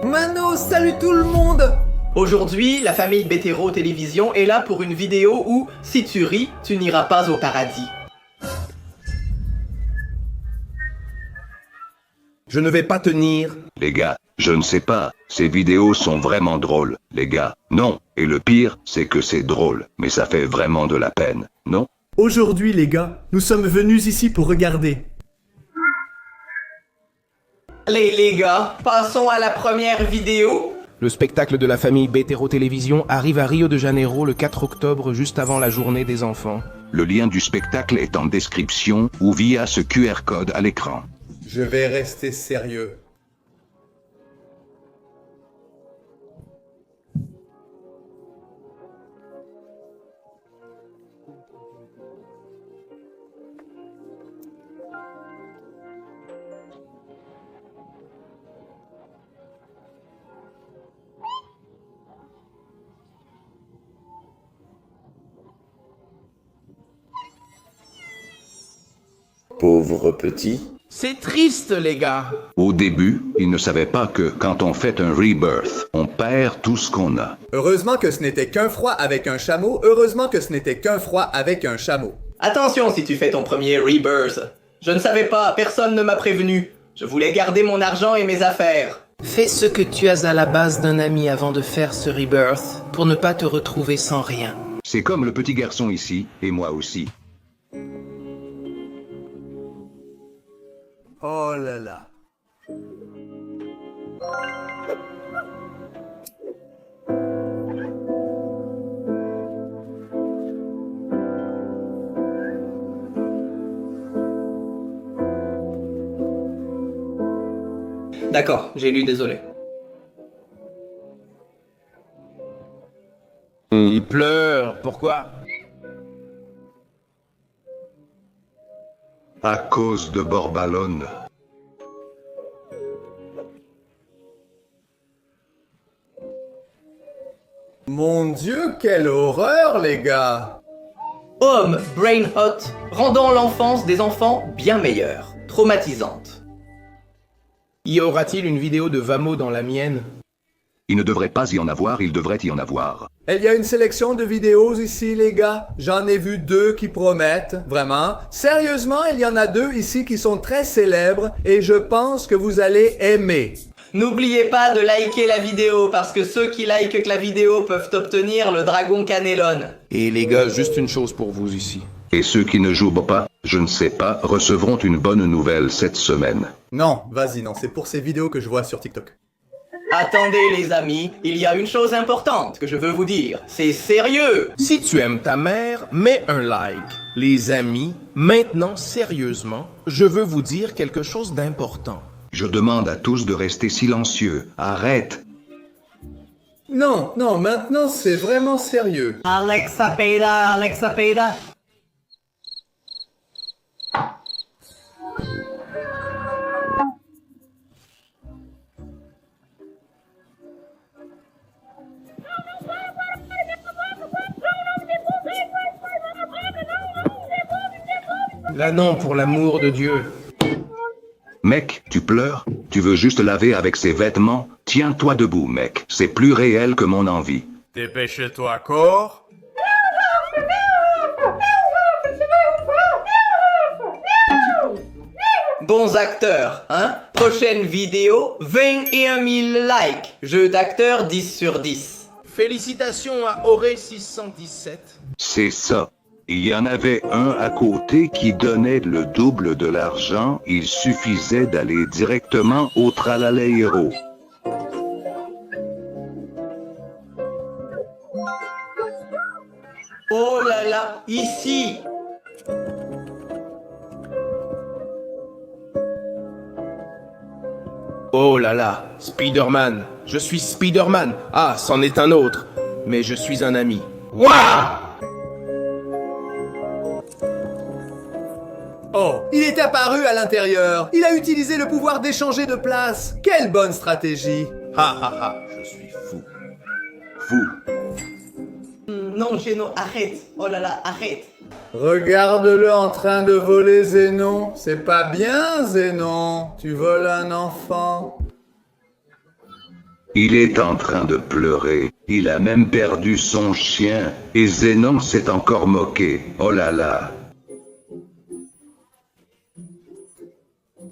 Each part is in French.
Mano, salut tout le monde! Aujourd'hui, la famille Bétéro Télévision est là pour une vidéo où, si tu ris, tu n'iras pas au paradis. Je ne vais pas tenir. Les gars, je ne sais pas, ces vidéos sont vraiment drôles, les gars. Non, et le pire, c'est que c'est drôle, mais ça fait vraiment de la peine, non? Aujourd'hui les gars, nous sommes venus ici pour regarder. Allez les gars, passons à la première vidéo. Le spectacle de la famille Bétéro Télévision arrive à Rio de Janeiro le 4 octobre, juste avant la journée des enfants. Le lien du spectacle est en description ou via ce QR code à l'écran. Je vais rester sérieux. Pauvre petit. C'est triste, les gars. Au début, ils ne savaient pas que quand on fait un rebirth, on perd tout ce qu'on a. Heureusement que ce n'était qu'un froid avec un chameau, heureusement que ce n'était qu'un froid avec un chameau. Attention si tu fais ton premier rebirth. Je ne savais pas, personne ne m'a prévenu. Je voulais garder mon argent et mes affaires. Fais ce que tu as à la base d'un ami avant de faire ce rebirth, pour ne pas te retrouver sans rien. C'est comme le petit garçon ici, et moi aussi. Oh là là. D'accord, j'ai lu, désolé. Il pleure, pourquoi? À cause de Borbalone. Mon Dieu, quelle horreur les gars! Homme, brain hot, rendant l'enfance des enfants bien meilleure, traumatisante. Y aura-t-il une vidéo de Vamo dans la mienne? Il ne devrait pas y en avoir, il devrait y en avoir. Il y a une sélection de vidéos ici les gars. J'en ai vu 2 qui promettent, vraiment. Sérieusement, il y en a 2 ici qui sont très célèbres et je pense que vous allez aimer. N'oubliez pas de liker la vidéo parce que ceux qui likent la vidéo peuvent obtenir le dragon cannellone. Et les gars, juste une chose pour vous ici. Et ceux qui ne jouent pas, je ne sais pas, recevront une bonne nouvelle cette semaine. Non, vas-y, non, c'est pour ces vidéos que je vois sur TikTok. Attendez les amis, il y a une chose importante que je veux vous dire. C'est sérieux. Si tu aimes ta mère, mets un like. Les amis, maintenant sérieusement, je veux vous dire quelque chose d'important. Je demande à tous de rester silencieux. Arrête. Non, non, maintenant c'est vraiment sérieux. Alexa Peida, Alexa Peida. Là non, pour l'amour de Dieu. Mec, tu pleures? Tu veux juste laver avec ses vêtements? Tiens-toi debout, mec. C'est plus réel que mon envie. Dépêche-toi, corps. Bons acteurs, hein? Prochaine vidéo, 21 000 likes. Jeu d'acteur 10 sur 10. Félicitations à Auré 617. C'est ça. Il y en avait un à côté qui donnait le double de l'argent. Il suffisait d'aller directement au Tralaléro. Oh là là, ici. Oh là là, Spider-Man. Je suis Spider-Man. Ah, c'en est un autre. Mais je suis un ami. Waouh! Oh, il est apparu à l'intérieur. Il a utilisé le pouvoir d'échanger de place. Quelle bonne stratégie. Ha ha ha, je suis fou. Fou. Non, Geno, arrête. Oh là là, arrête. Regarde-le en train de voler Zénon. C'est pas bien, Zénon. Tu voles un enfant. Il est en train de pleurer. Il a même perdu son chien. Et Zénon s'est encore moqué. Oh là là.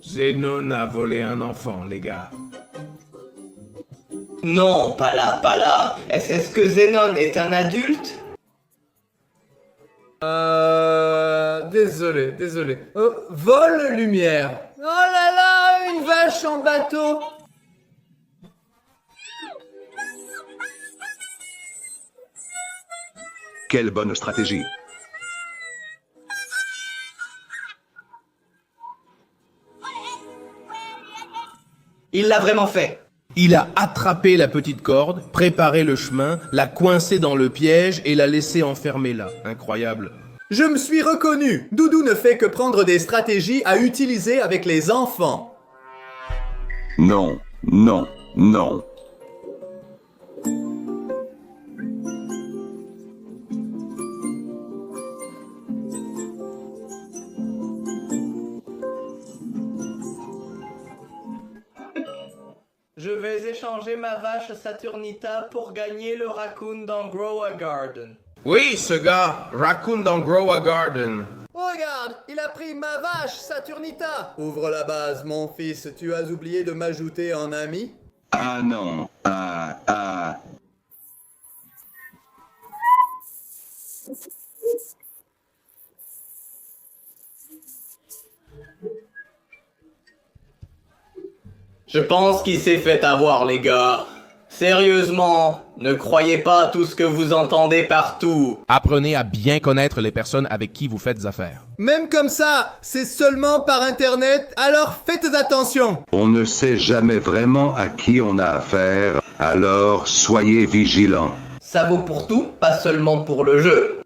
Zénon a volé un enfant, les gars. Non, pas là, pas là. Est-ce que Zénon est un adulte? Désolé. Vol lumière. Oh là là, une vache en bateau. Quelle bonne stratégie. Il l'a vraiment fait. Il a attrapé la petite corde, préparé le chemin, l'a coincé dans le piège et l'a laissé enfermé là. Incroyable. Je me suis reconnu. Doudou ne fait que prendre des stratégies à utiliser avec les enfants. Non, non, non. Je vais échanger ma vache Saturnita pour gagner le raccoon dans Grow a Garden. Oui, ce gars, Raccoon dans Grow a Garden. Regarde, il a pris ma vache Saturnita. Ouvre la base, mon fils. Tu as oublié de m'ajouter en ami? Ah non. Ah. Je pense qu'il s'est fait avoir, les gars. Sérieusement, ne croyez pas à tout ce que vous entendez partout. Apprenez à bien connaître les personnes avec qui vous faites affaires. Même comme ça, c'est seulement par Internet, alors faites attention. On ne sait jamais vraiment à qui on a affaire, alors soyez vigilants. Ça vaut pour tout, pas seulement pour le jeu.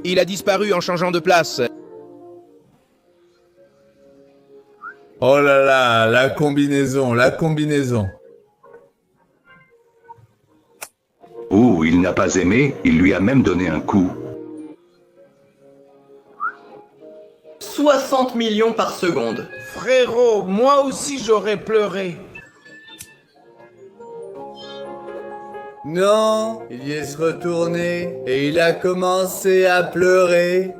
Il a disparu en changeant de place. Oh là là, la combinaison. Oh, il n'a pas aimé, il lui a même donné un coup. 60 millions par seconde. Frérot, moi aussi j'aurais pleuré. Non, il y est se retourné et il a commencé à pleurer.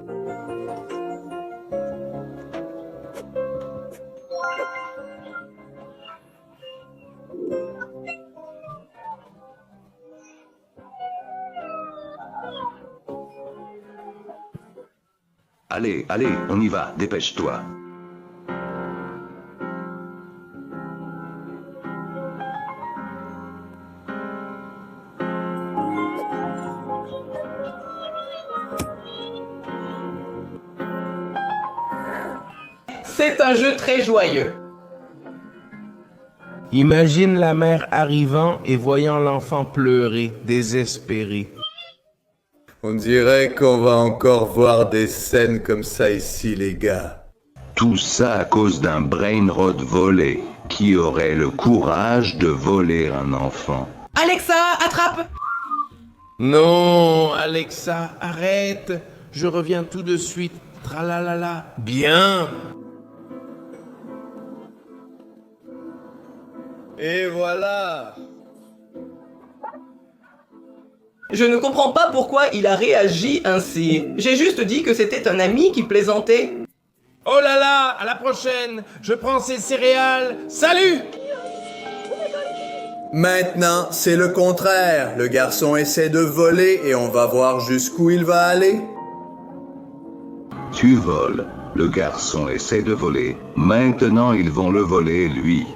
Allez, on y va, dépêche-toi. C'est un jeu très joyeux. Imagine la mère arrivant et voyant l'enfant pleurer, désespéré. On dirait qu'on va encore voir des scènes comme ça ici, les gars. Tout ça à cause d'un brainrot volé. Qui aurait le courage de voler un enfant? Alexa, attrape! Non, Alexa, arrête. Je reviens tout de suite. Tralalala. Bien. Et voilà. Je ne comprends pas pourquoi il a réagi ainsi. J'ai juste dit que c'était un ami qui plaisantait. Oh là là, à la prochaine. Je prends ces céréales. Salut! Maintenant, c'est le contraire. Le garçon essaie de voler et on va voir jusqu'où il va aller. Tu voles. Le garçon essaie de voler. Maintenant ils vont le voler, lui.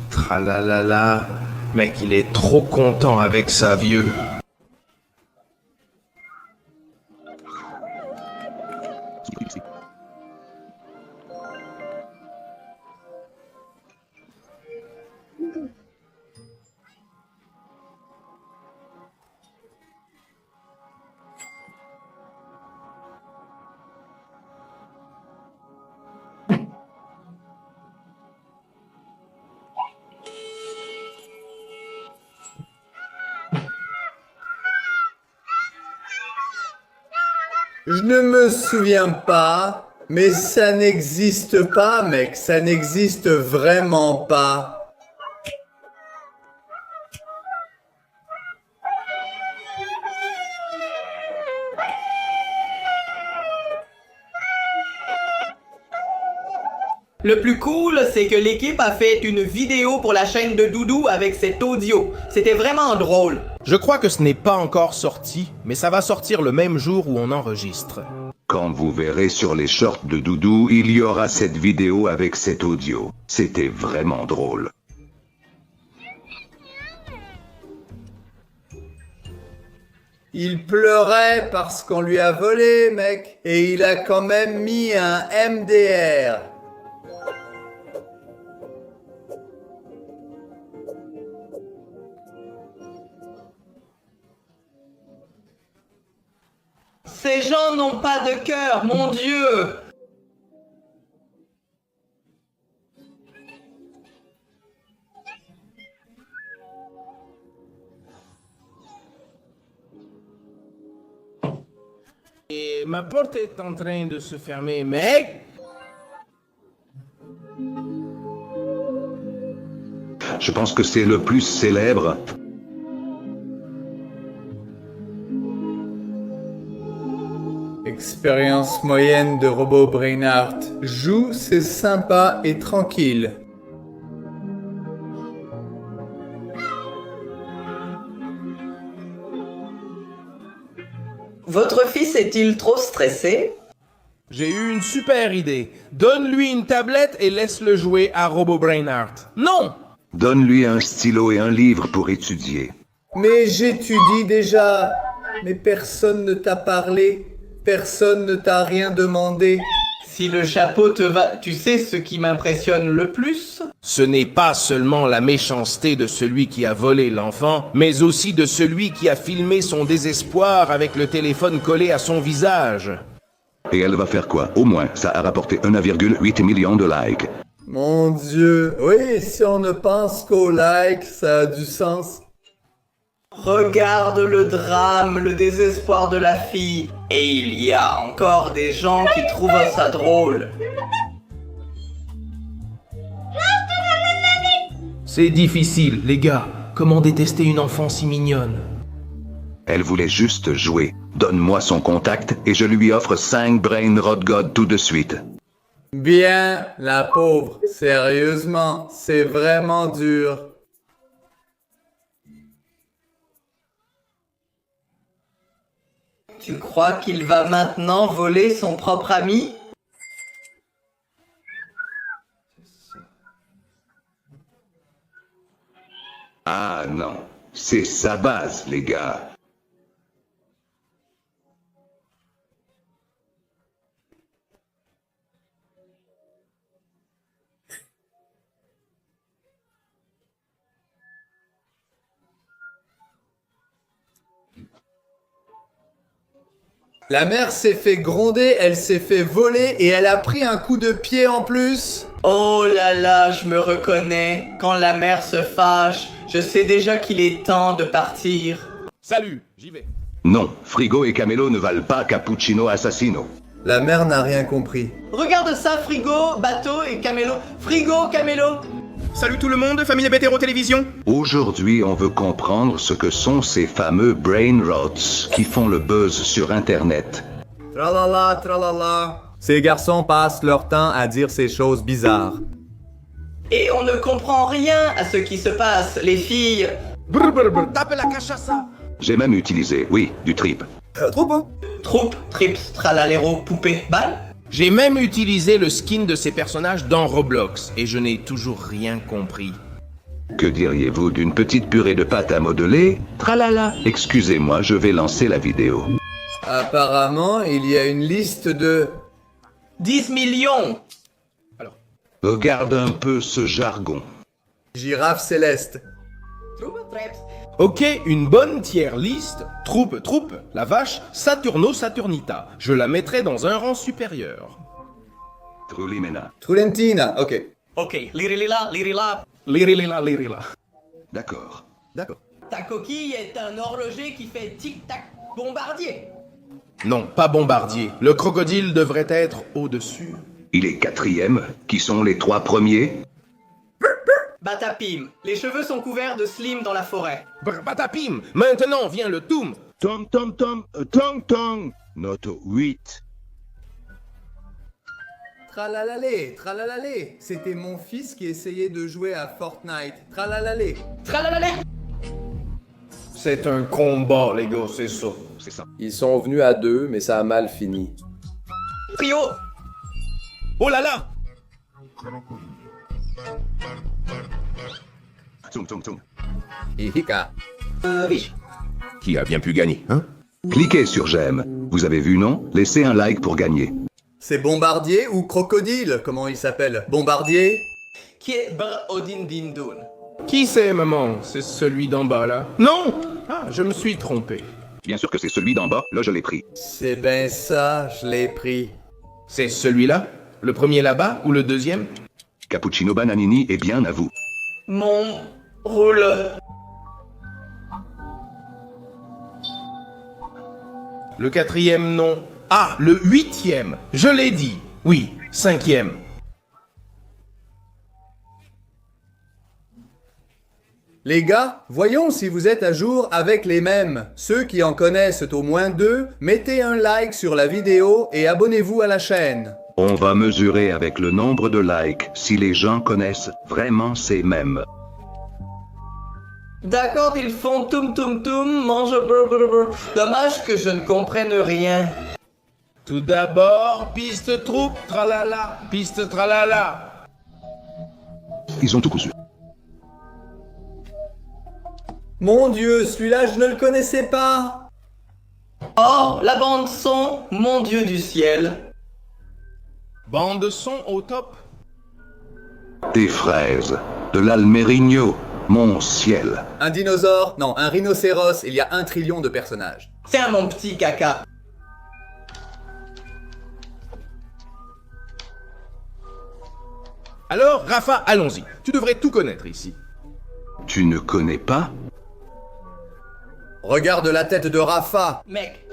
Tralalala. Mec, il est trop content avec ça, vieux. Je ne me souviens pas, Mais ça n'existe pas, mec, ça n'existe vraiment pas. Le plus cool, c'est que l'équipe a fait une vidéo pour la chaîne de Doudou avec cet audio. C'était vraiment drôle. Je crois que ce n'est pas encore sorti, mais ça va sortir le même jour où on enregistre. Quand vous verrez sur les shorts de Doudou, il y aura cette vidéo avec cet audio. C'était vraiment drôle. Il pleurait parce qu'on lui a volé, mec. Et il a quand même mis un MDR. Ces gens n'ont pas de cœur, mon Dieu! Et ma porte est en train de se fermer, mec. Je pense que c'est le plus célèbre. Expérience moyenne de robot Brainart. Joue, c'est sympa et tranquille. Votre fils est-il trop stressé? J'ai eu une super idée. Donne-lui une tablette et laisse-le jouer à Robo Brainart. Non! Donne-lui un stylo et un livre pour étudier. Mais j'étudie déjà. Mais personne ne t'a parlé. Personne ne t'a rien demandé. Si le chapeau te va... Tu sais ce qui m'impressionne le plus? Ce n'est pas seulement la méchanceté de celui qui a volé l'enfant, mais aussi de celui qui a filmé son désespoir avec le téléphone collé à son visage. Et elle va faire quoi? Au moins, ça a rapporté 1,8 million de likes. Mon Dieu. Oui, si on ne pense qu'au like, ça a du sens. Regarde le drame, le désespoir de la fille. Et il y a encore des gens qui trouvent ça drôle. C'est difficile, les gars. Comment détester une enfant si mignonne? Elle voulait juste jouer. Donne-moi son contact et je lui offre 5 Brain Rot God tout de suite. Bien, la pauvre. Sérieusement, c'est vraiment dur. Tu crois qu'il va maintenant voler son propre ami? Ah non, c'est sa base, les gars. La mère s'est fait gronder, elle s'est fait voler et elle a pris un coup de pied en plus. Oh là là, je me reconnais. Quand la mère se fâche, je sais déjà qu'il est temps de partir. Salut, j'y vais. Non, Frigo et Camelo ne valent pas Cappuccino Assassino. La mère n'a rien compris. Regarde ça, Frigo, Bateau et Camelo. Frigo, Camelo. Salut tout le monde, famille Bétéro Télévision. Aujourd'hui, on veut comprendre ce que sont ces fameux brain rots qui font le buzz sur Internet. Tralala, tralala. Ces garçons passent leur temps à dire ces choses bizarres. Et on ne comprend rien à ce qui se passe, les filles. Brr, brr, brr, tape la cachaça. J'ai même utilisé, oui, du trip. Trop bon. Troupe, trips, tralalero, poupée, balle. J'ai même utilisé le skin de ces personnages dans Roblox, et je n'ai toujours rien compris. Que diriez-vous d'une petite purée de pâte à modeler? Tralala. Excusez-moi, je vais lancer la vidéo. Apparemment, il y a une liste de... 10 millions. Regarde un peu ce jargon. girafes célestes. Troupe, trips. Ok, une bonne tier list. Troupe, la vache, Saturno Saturnita. Je la mettrai dans un rang supérieur. Trulimena. Trulentina, ok. Ok, lirilila, lirila. Lirila. D'accord. D'accord. Ta coquille est un horloger qui fait tic-tac bombardier. Non, pas Bombardier. Le crocodile devrait être au-dessus. Il est quatrième. Qui sont les trois premiers? Batapim, les cheveux sont couverts de slim dans la forêt. Batapim. Maintenant vient le Toum. Tom Tom Tom, Tong Tong. Note 8. Tralalale, tralalale. C'était mon fils qui essayait de jouer à Fortnite. Tralalale. Tralalala. C'est un combat, les gars, c'est ça. C'est ça. Ils sont venus à deux, mais ça a mal fini. Trio. Oh là là! Tung Tung Tung. Hika. Riche. Qui a bien pu gagner, hein? Cliquez sur j'aime. Vous avez vu, non? Laissez un like pour gagner. C'est Bombardier ou Crocodile? Comment il s'appelle? Bombardier? Qui est Br Odin Dindoun. Qui c'est, maman? C'est celui d'en bas, là? Non! Ah, je me suis trompé. Bien sûr que c'est celui d'en bas, là je l'ai pris. C'est ben ça, je l'ai pris. C'est celui-là? Le premier là-bas ou le deuxième? Cappuccino Bananini est bien à vous. Mon rouleur. Le quatrième, non. Ah, le huitième! Je l'ai dit. Oui, cinquième. Les gars, voyons si vous êtes à jour avec les mêmes. Ceux qui en connaissent au moins deux, mettez un like sur la vidéo et abonnez-vous à la chaîne. On va mesurer avec le nombre de likes si les gens connaissent vraiment ces mèmes. D'accord, ils font toum toum toum, mange brr brr brr. Dommage que je ne comprenne rien. Tout d'abord, piste troupe, tralala, piste tralala. Ils ont tout cousu. Mon Dieu, celui-là je ne le connaissais pas. Oh, la bande son, mon Dieu du ciel. Bande son au top. Des fraises, de l'almerigno, mon ciel. Un dinosaure? Non, un rhinocéros, il y a 1 trillion de personnages. Tiens mon petit caca. Alors, Rafa, allons-y. Tu devrais tout connaître ici. Tu ne connais pas? Regarde la tête de Rafa. Mec,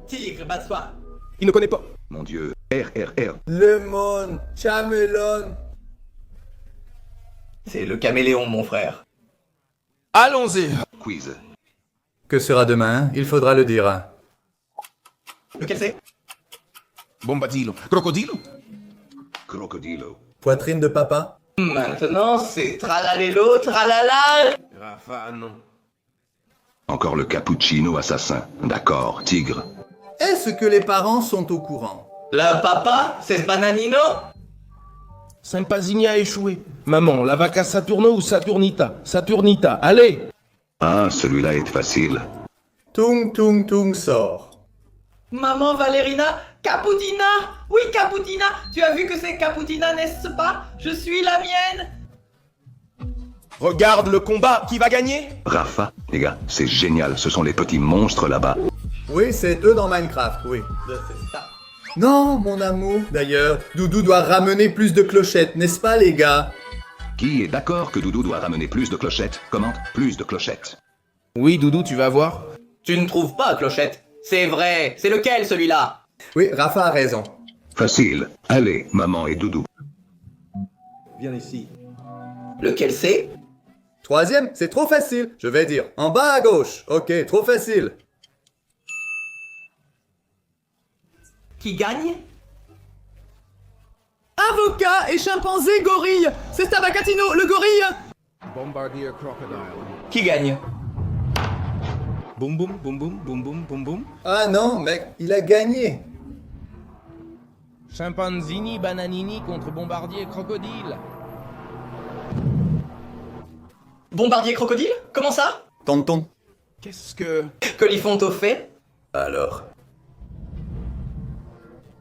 tigre, bat-toi. Il ne connaît pas. Mon Dieu, RRR. Lemon, Chamelon. C'est le caméléon, mon frère. Allons-y. Quiz. Que sera demain? Il faudra le dire. Lequel c'est? Bombadillo. Crocodilo. Crocodilo. Poitrine de papa? Maintenant, c'est tralalélo, tralala. Rafa, non. Encore le cappuccino assassin. D'accord, tigre. Est-ce que les parents sont au courant? Le papa, c'est Bananino. Sympazini a échoué. Maman, la vaca Saturno ou Saturnita? Saturnita, allez. Ah, celui-là est facile. Tung tung tung sort. Maman Valérina, Caputina. Oui, Caputina. Tu as vu que c'est Caputina, n'est-ce pas? Je suis la mienne. Regarde le combat, qui va gagner? Rafa, les gars, c'est génial, ce sont les petits monstres là-bas. Oui, c'est eux dans Minecraft, oui. Non, mon amour. D'ailleurs, Doudou doit ramener plus de clochettes, n'est-ce pas, les gars? Qui est d'accord que Doudou doit ramener plus de clochettes? Commente, plus de clochettes. Oui, Doudou, tu vas voir. Tu ne trouves pas, Clochette? C'est vrai. C'est lequel, celui-là? Oui, Rafa a raison. Facile. Allez, maman et Doudou. Viens ici. Lequel c'est? Troisième, c'est trop facile. Je vais dire en bas à gauche. Ok, trop facile. Qui gagne? Avocat et chimpanzé gorille. C'est Stavacatino, le gorille. Bombardier Crocodile. Qui gagne? Boum boum, boum boum, boum boum, boum boum. Ah non, mec, il a gagné. Chimpanzini, Bananini contre Bombardier Crocodile. Bombardier crocodile? Comment ça? Tonton. Qu'est-ce que... Colifonte fait? Alors.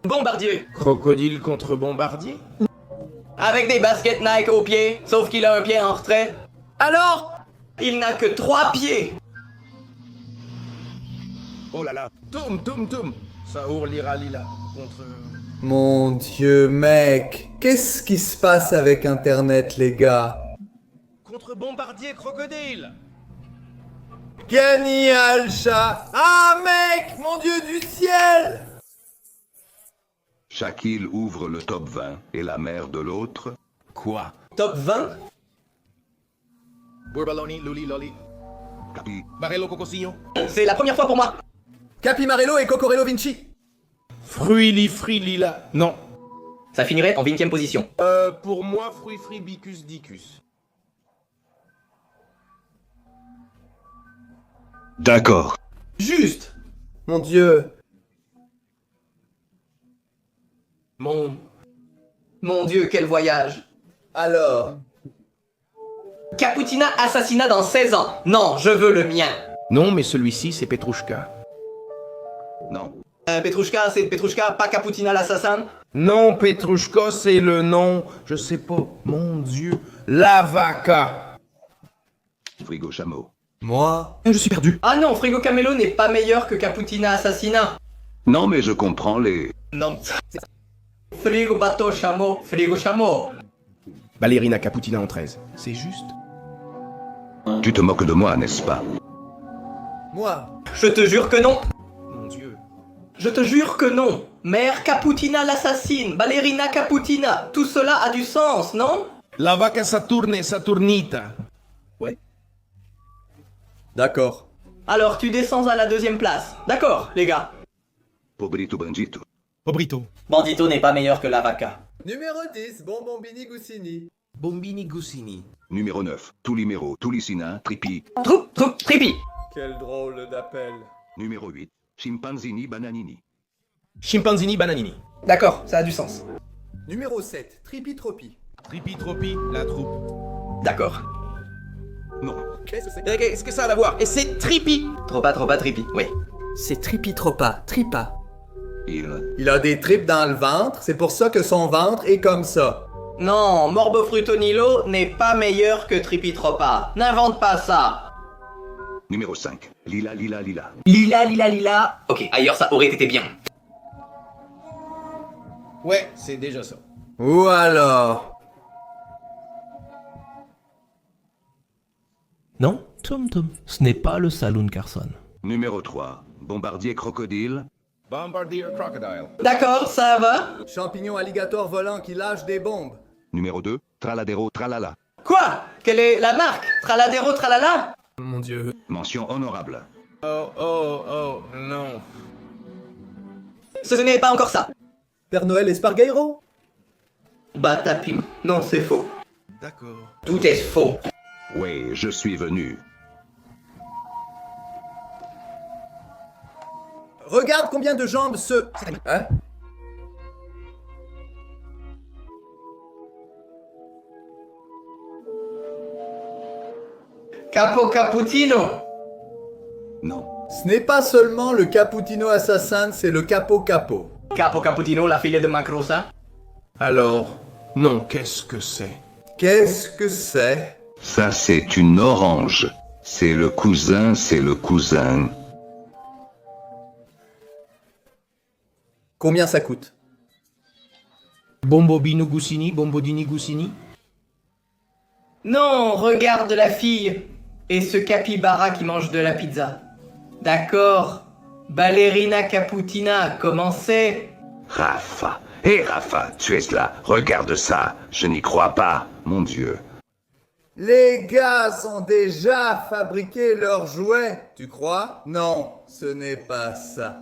Bombardier. Crocodile contre Bombardier? Avec des baskets Nike aux pieds, sauf qu'il a un pied en retrait. Alors? Il n'a que 3 pieds. Oh là là. Toum, toum, toum. Saour lira lila contre... Mon Dieu, mec. Qu'est-ce qui se passe avec Internet, les gars? Contre Bombardier Crocodile. Génial, chat. Ah, mec, mon Dieu du ciel. Shaquille ouvre le top 20 et la mère de l'autre. Quoi? Top 20? Bourbaloni, Luli, Loli. Capi. Barello, Cocosigno. C'est la première fois pour moi. Capimarello et Cocorello Vinci. Fruili, Frilila. Non. Ça finirait en 20e position. Pour moi, Fruit, Bicus, Dicus. D'accord. Juste. Mon Dieu. Mon Dieu, quel voyage. Alors, Caputina assassinat dans 16 ans. Non, je veux le mien. Non, mais celui-ci, c'est Petrouchka. Non. Petrouchka, c'est Petrouchka, pas Caputina l'assassin. Non, Petrouchka, c'est le nom, je sais pas, mon Dieu, la vaca. Frigo Chameau. moi, Je suis perdu. Ah non, Frigo Camelo n'est pas meilleur que Caputina assassinat. Non, mais je comprends les... Non. Frigo bateau chameau, Frigo chameau. Ballerina Caputina en 13. C'est juste. Tu te moques de moi, n'est-ce pas? moi. Je te jure que non. Mon Dieu. Je te jure que non. Mère Caputina l'assassine, Ballerina Caputina. Tout cela a du sens, non? La vaca Saturne et Saturnita. D'accord. Alors tu descends à la 2e place. D'accord, les gars. Pobrito Bandito. Pobrito. Bandito n'est pas meilleur que la vaca. Numéro 10, Bonbonbini Goussini. Bombini Goussini. Numéro 9. Toulimero, Toulicina, Tripi. Tripi. Quel drôle d'appel. Numéro 8. Chimpanzini, Bananini. Chimpanzini Bananini. D'accord, ça a du sens. Numéro 7, Tripi-Tropi. Tripi-Tropi, la troupe. D'accord. Non. Qu'est-ce que c'est? Qu'est-ce que ça a à voir? Et c'est Tripi. Trop pas, Tripi. Oui. C'est Tripi-Tropa, Tripa. Il... Il a des tripes dans le ventre, c'est pour ça que son ventre est comme ça. Non, Morbofrutonilo n'est pas meilleur que Tripitropa. N'invente pas ça. Numéro 5. Lila, Lila, Lila. Lila. Ok, ailleurs ça aurait été bien. Ouais, c'est déjà ça. Ou alors... Non, Tom, ce n'est pas le Saloon Carson. Numéro 3. Bombardier Crocodile. Bombardier Crocodile. D'accord, ça va. Champignon alligator volant qui lâche des bombes. Numéro 2. Traladero, Tralala. Quoi? Quelle est la marque? Traladero, tralala? Mon Dieu. Mention honorable. Oh, non. Ce n'est pas encore ça. Père Noël Espargueiro. Batapim. Non, c'est faux. D'accord. Tout est faux. Oui, je suis venu. Regarde combien de jambes ce... Hein? Capo Cappuccino. Non. Ce n'est pas seulement le Cappuccino assassin, c'est le Capo Capo. Capo Cappuccino, la fille de Macrosa. Alors, non, qu'est-ce que c'est? Qu'est-ce que c'est? Ça, c'est une orange. C'est le cousin. Combien ça coûte? Bombobino Goussini, Bombodini Goussini. Non, regarde la fille. Et ce capybara qui mange de la pizza. D'accord. Ballerina Caputina, comment c'est? Rafa. Hé Rafa, tu es là. Regarde ça. Je n'y crois pas. Mon Dieu. Les gars ont déjà fabriqué leurs jouets. Tu crois? Non, ce n'est pas ça.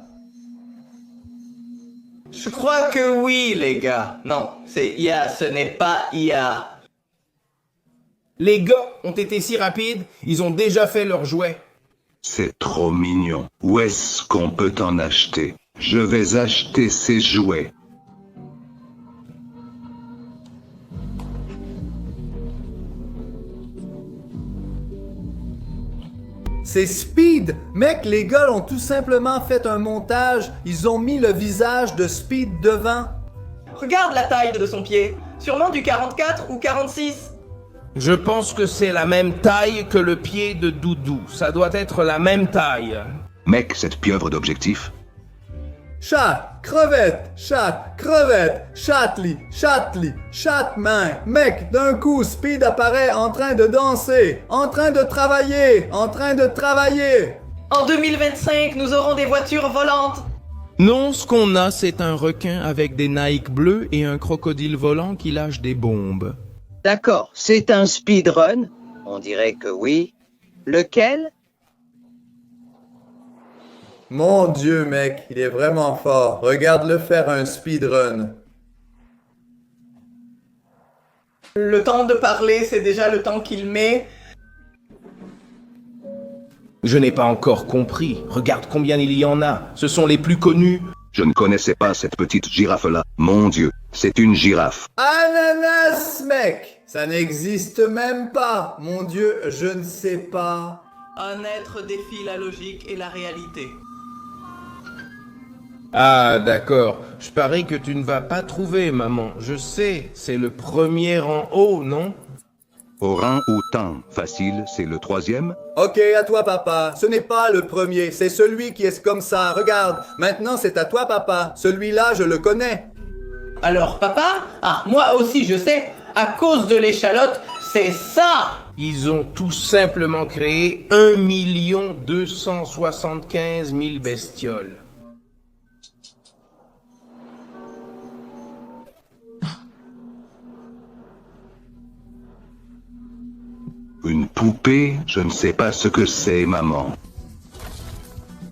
Je crois que oui, les gars. Non, c'est IA, ce n'est pas IA. Les gars ont été si rapides, ils ont déjà fait leur jouet. C'est trop mignon. Où est-ce qu'on peut en acheter? Je vais acheter ces jouets. C'est Speed! Mec, les gars ont tout simplement fait un montage. Ils ont mis le visage de Speed devant. Regarde la taille de son pied. Sûrement du 44 ou 46. Je pense que c'est la même taille que le pied de Doudou. Ça doit être la même taille. Mec, cette pieuvre d'objectif. Chat, crevette, chat, crevette, chatli, chatli, chat-main. Mec, d'un coup, Speed apparaît en train de danser, en train de travailler, en train de travailler. En 2025, nous aurons des voitures volantes. Non, ce qu'on a, c'est un requin avec des Nike bleus et un crocodile volant qui lâche des bombes. D'accord, c'est un speedrun? On dirait que oui. Lequel? Mon Dieu, mec, il est vraiment fort. Regarde-le faire un speedrun. Le temps de parler, c'est déjà le temps qu'il met. Je n'ai pas encore compris. Regarde combien il y en a. Ce sont les plus connus. Je ne connaissais pas cette petite girafe-là. Mon Dieu, c'est une girafe. Ananas, mec! Ça n'existe même pas. Mon Dieu, je ne sais pas. Un être défie la logique et la réalité. Ah, d'accord. Je parie que tu ne vas pas trouver, maman. Je sais, c'est le premier en haut, non? Orang-outan, facile, c'est le troisième. Ok, à toi, papa. Ce n'est pas le premier, c'est celui qui est comme ça. Regarde, maintenant c'est à toi, papa. Celui-là, je le connais. Alors, papa? Ah, moi aussi, je sais. À cause de l'échalote, c'est ça! Ils ont tout simplement créé 1 275 000 bestioles. Une poupée, je ne sais pas ce que c'est, maman.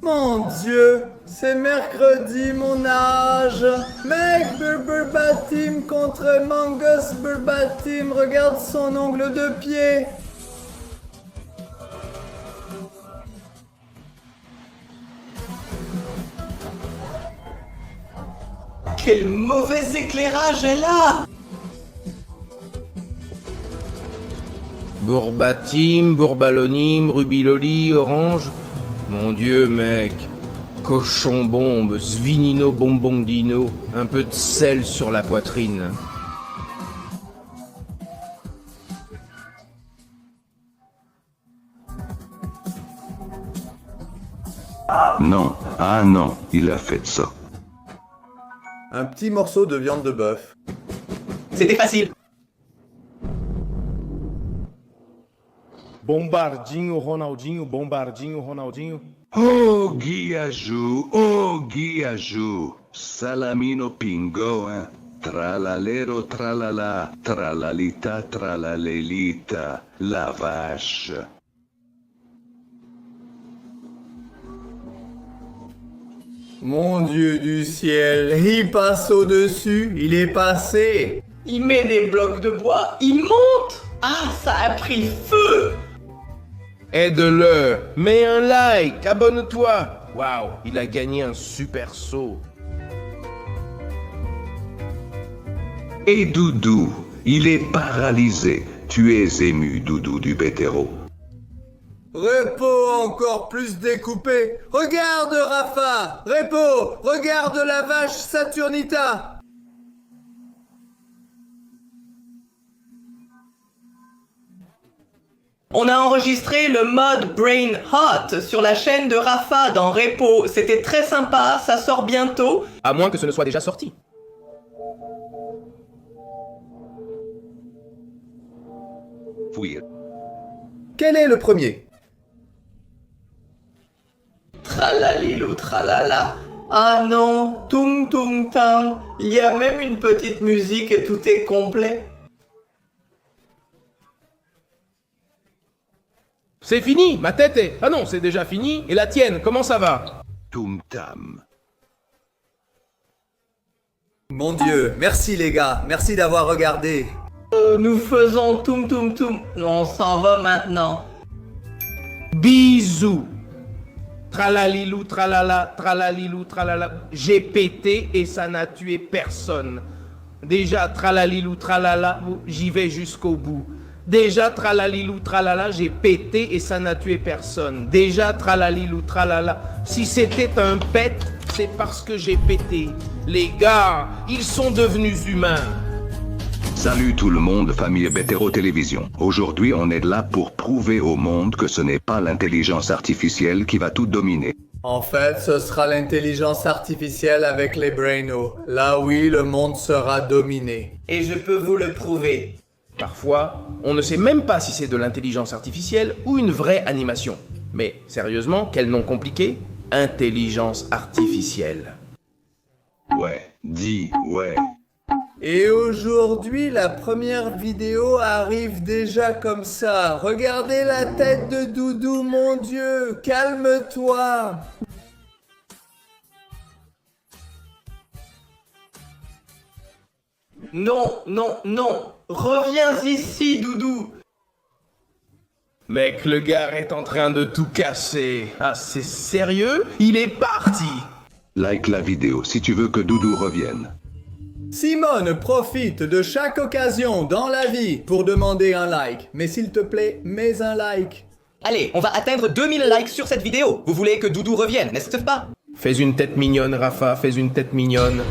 Mon Dieu, c'est mercredi, mon âge. Mec, Burbatim contre Mangus Burbatim. Regarde son ongle de pied. Quel mauvais éclairage elle a! Bourbatim, Bourbalonim, Rubiloli, Orange. Mon Dieu, mec. Cochon bombe, Svinino bombondino. Un peu de sel sur la poitrine. Non, ah non, il a fait ça. Un petit morceau de viande de bœuf. C'était facile. Bombardinho, Ronaldinho, Bombardinho, Ronaldinho. Oh, Guiajou, Salamino Pingo, hein. Tralalero, tralala, tralalita, tralalelita, la vache. Mon Dieu du ciel, il passe au-dessus, il est passé. Il met des blocs de bois, il monte! Ah, ça a pris feu! Aide-le, mets un like, abonne-toi. Waouh, il a gagné un super saut. Et Doudou, il est paralysé. Tu es ému, Doudou du Bétéro. Repo encore plus découpé. Regarde, Rafa. Repo, regarde la vache Saturnita. On a enregistré le mode Brain Hot sur la chaîne de Rafa dans Repo. C'était très sympa, ça sort bientôt. À moins que ce ne soit déjà sorti. Oui. Quel est le premier? Tralalilou tralala. Ah non, tung tung tang. Il y a même une petite musique et tout est complet. C'est fini, ma tête est... Ah non, c'est déjà fini. Et la tienne, comment ça va? Toum tam. Mon Dieu, merci les gars, merci d'avoir regardé. Nous faisons toum toum toum. On s'en va maintenant. Bisous. Tralalilou, tralala, tralalilou, tralala. J'ai pété et ça n'a tué personne. Déjà, tralalilou, tralala, j'y vais jusqu'au bout. Déjà, tralalilou, tralala, j'ai pété et ça n'a tué personne. Déjà, tralalilou, tralala, si c'était un pet, c'est parce que j'ai pété. Les gars, ils sont devenus humains. Salut tout le monde, famille Bétéro Télévision. Aujourd'hui, on est là pour prouver au monde que ce n'est pas l'intelligence artificielle qui va tout dominer. En fait, ce sera l'intelligence artificielle avec les brainots. Là oui, le monde sera dominé. Et je peux vous le prouver. Parfois, on ne sait même pas si c'est de l'intelligence artificielle ou une vraie animation. Mais sérieusement, quel nom compliqué? Intelligence artificielle. Ouais, dis ouais. Et aujourd'hui, la première vidéo arrive déjà comme ça. Regardez la tête de Doudou, mon Dieu. Calme-toi. Non, non, non. Reviens ici, Doudou. Mec, le gars est en train de tout casser. Ah, c'est sérieux? Il est parti! Like la vidéo si tu veux que Doudou revienne. Simone profite de chaque occasion dans la vie pour demander un like. Mais s'il te plaît, mets un like. Allez, on va atteindre 2000 likes sur cette vidéo. Vous voulez que Doudou revienne, n'est-ce pas? Fais une tête mignonne, Rafa, fais une tête mignonne.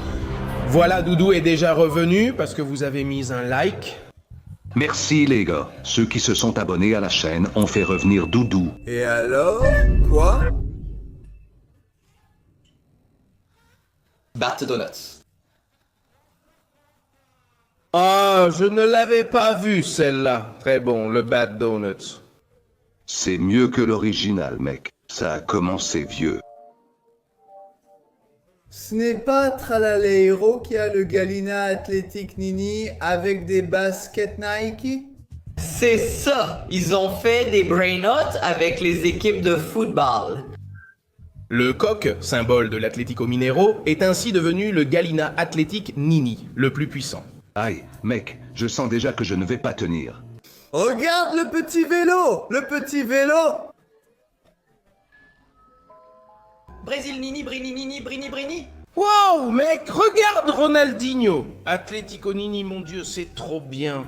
Voilà, Doudou est déjà revenu parce que vous avez mis un like. Merci les gars. Ceux qui se sont abonnés à la chaîne ont fait revenir Doudou. Et alors? Quoi? Bat Donuts. Ah, je ne l'avais pas vue celle-là. Très bon, le Bad Donuts. C'est mieux que l'original, mec. Ça a commencé vieux. Ce n'est pas Tralaleiro qui a le Galina Athletic Nini avec des baskets Nike? C'est ça. Ils ont fait des brainots avec les équipes de football. Le coq, symbole de l'Atlético Mineiro, est ainsi devenu le Galina Athletic Nini, le plus puissant. Aïe, mec, je sens déjà que je ne vais pas tenir. Regarde le petit vélo! Le petit vélo! Brésil Nini, Brini Nini, Brini Brini. Wow, mec, regarde Ronaldinho! Atlético Nini, mon Dieu, c'est trop bien.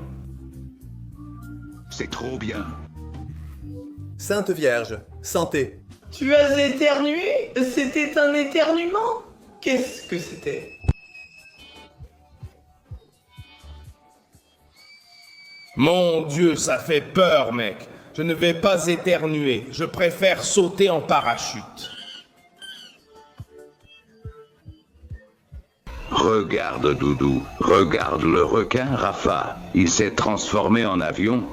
C'est trop bien. Sainte Vierge, santé. Tu as éternué? C'était un éternuement? Qu'est-ce que c'était? Mon Dieu, ça fait peur, mec. Je ne vais pas éternuer. Je préfère sauter en parachute. Regarde Doudou, regarde le requin Rafa. Il s'est transformé en avion.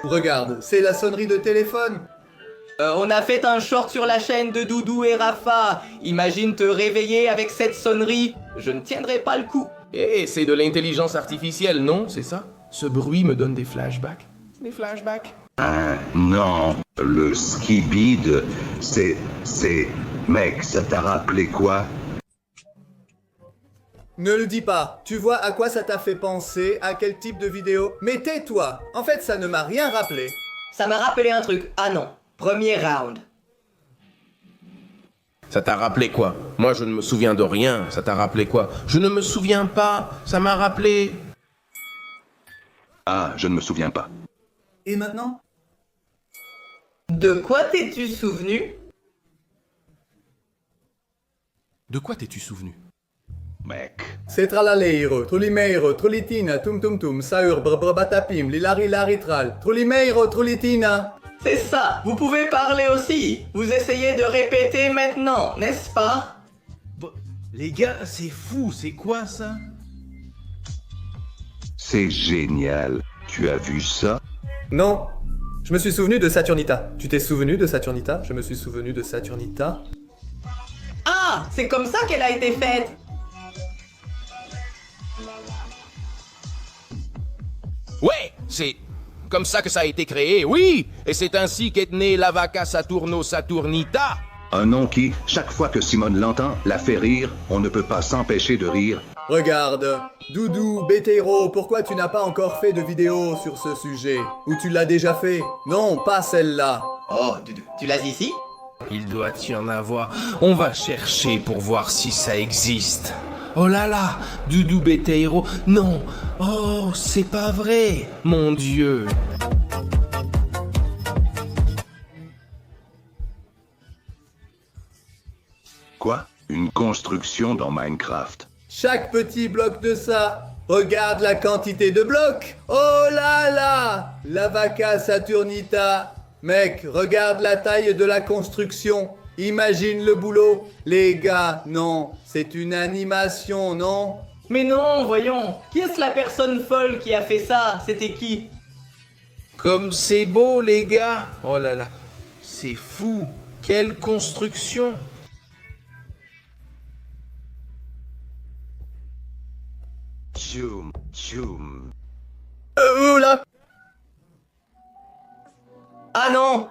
Regarde, c'est la sonnerie de téléphone. On a fait un short sur la chaîne de Doudou et Rafa. Imagine te réveiller avec cette sonnerie. Je ne tiendrai pas le coup. Eh, c'est de l'intelligence artificielle, non? C'est ça? Ce bruit me donne des flashbacks. Des flashbacks? Ah, non, le skibid, c'est... Mec, ça t'a rappelé quoi? Ne le dis pas. Tu vois à quoi ça t'a fait penser? À quel type de vidéo? Mais tais-toi. En fait, ça ne m'a rien rappelé. Ça m'a rappelé un truc. Ah non. Premier round. Ça t'a rappelé quoi? Moi, je ne me souviens de rien. Ça t'a rappelé quoi? Je ne me souviens pas. Ça m'a rappelé... Ah, je ne me souviens pas. Et maintenant? De quoi t'es-tu souvenu? De quoi t'es-tu souvenu? Mec. C'est Tralaleiro, Trulimeiro, Trulitina, Tum Tum Tum, Saur, Batapim, Lilari Laritral, Trulimeiro, Trulitina. C'est ça. Vous pouvez parler aussi. Vous essayez de répéter maintenant, n'est-ce pas? Les gars, c'est fou. C'est quoi ça? C'est génial. Tu as vu ça? Non. Je me suis souvenu de Saturnita. Tu t'es souvenu de Saturnita? Je me suis souvenu de Saturnita. Ah, c'est comme ça qu'elle a été faite. Ouais, c'est comme ça que ça a été créé, oui. Et c'est ainsi qu'est née la Vaca Saturno Saturnita. Un nom qui, chaque fois que Simone l'entend, la fait rire. On ne peut pas s'empêcher de rire. Regarde, Doudou, Bétéro, pourquoi tu n'as pas encore fait de vidéo sur ce sujet? Ou tu l'as déjà fait? Non, pas celle-là. Oh, tu l'as ici? Il doit y en avoir. On va chercher pour voir si ça existe. Oh là là, Doudou Bétéro. Non. Oh, c'est pas vrai. Mon Dieu. Quoi? Une construction dans Minecraft. Chaque petit bloc de ça Regarde la quantité de blocs. Oh là là, la vaca Saturnita. Mec, regarde la taille de la construction. Imagine le boulot. Les gars, non, c'est une animation, non? Mais non, voyons. Qui est-ce la personne folle qui a fait ça? C'était qui? Comme c'est beau, les gars. Oh là là, c'est fou. Quelle construction. Tchoum, tchoum. Là. Ah non,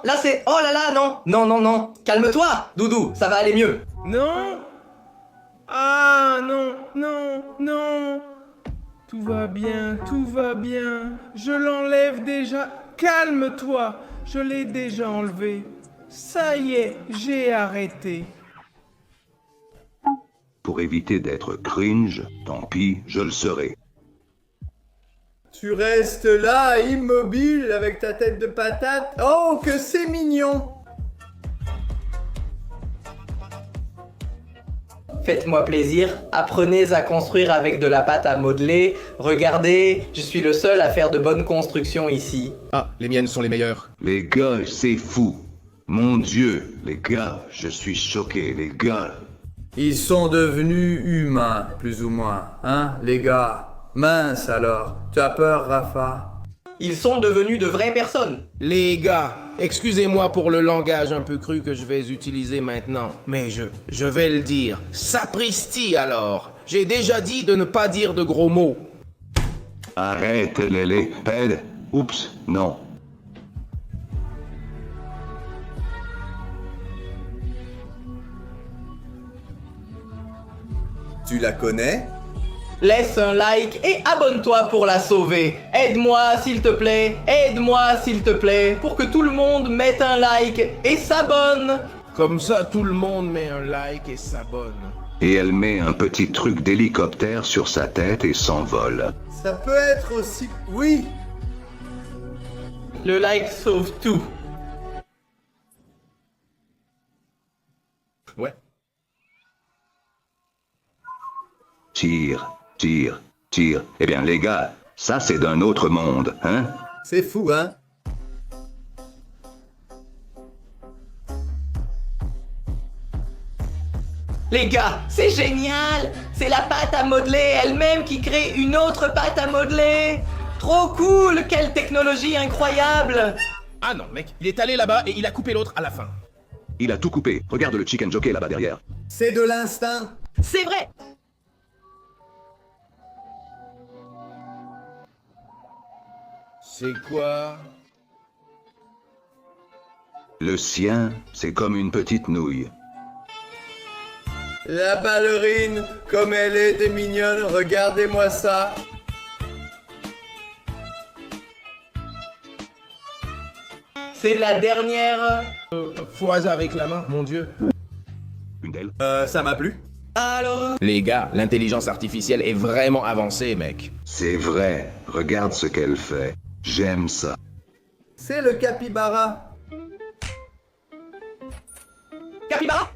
là c'est... Oh là là, non. Non. Calme-toi, Doudou, ça va aller mieux. Non. Ah non. Tout va bien. Je l'enlève déjà. Calme-toi. Je l'ai déjà enlevé. Ça y est, j'ai arrêté. Pour éviter d'être cringe, tant pis, je le serai. Tu restes là, immobile, avec ta tête de patate. Oh, que c'est mignon! Faites-moi plaisir, apprenez à construire avec de la pâte à modeler. Regardez, je suis le seul à faire de bonnes constructions ici. Ah, les miennes sont les meilleures. Les gars, c'est fou. Mon Dieu, les gars, je suis choqué, les gars. Ils sont devenus humains, plus ou moins, hein, les gars? Mince alors, tu as peur, Rafa? Ils sont devenus de vraies personnes. Les gars, excusez-moi pour le langage un peu cru que je vais utiliser maintenant, mais je vais le dire. Sapristi alors. J'ai déjà dit de ne pas dire de gros mots. Arrête les pèdes. Oups, non. Tu la connais? Laisse un like et abonne-toi pour la sauver. Aide-moi s'il te plaît, pour que tout le monde mette un like et s'abonne. Comme ça, tout le monde met un like et s'abonne. Et elle met un petit truc d'hélicoptère sur sa tête et s'envole. Ça peut être aussi... Oui! Le like sauve tout. Ouais. Tire. Eh bien, les gars, ça c'est d'un autre monde, hein? C'est fou, hein? Les gars, c'est génial! C'est la pâte à modeler elle-même qui crée une autre pâte à modeler! Trop cool! Quelle technologie incroyable! Ah non, mec, il est allé là-bas et il a coupé l'autre à la fin. Il a tout coupé. Regarde le chicken jockey là-bas derrière. C'est de l'instinct. C'est vrai! C'est quoi? Le sien, c'est comme une petite nouille. La ballerine, comme elle était mignonne, regardez-moi ça. C'est la dernière... Foise avec la main, mon Dieu. Une d'elles. Ça m'a plu. Alors... Les gars, l'intelligence artificielle est vraiment avancée, mec. C'est vrai. Regarde ce qu'elle fait. J'aime ça. C'est le capybara. Capybara?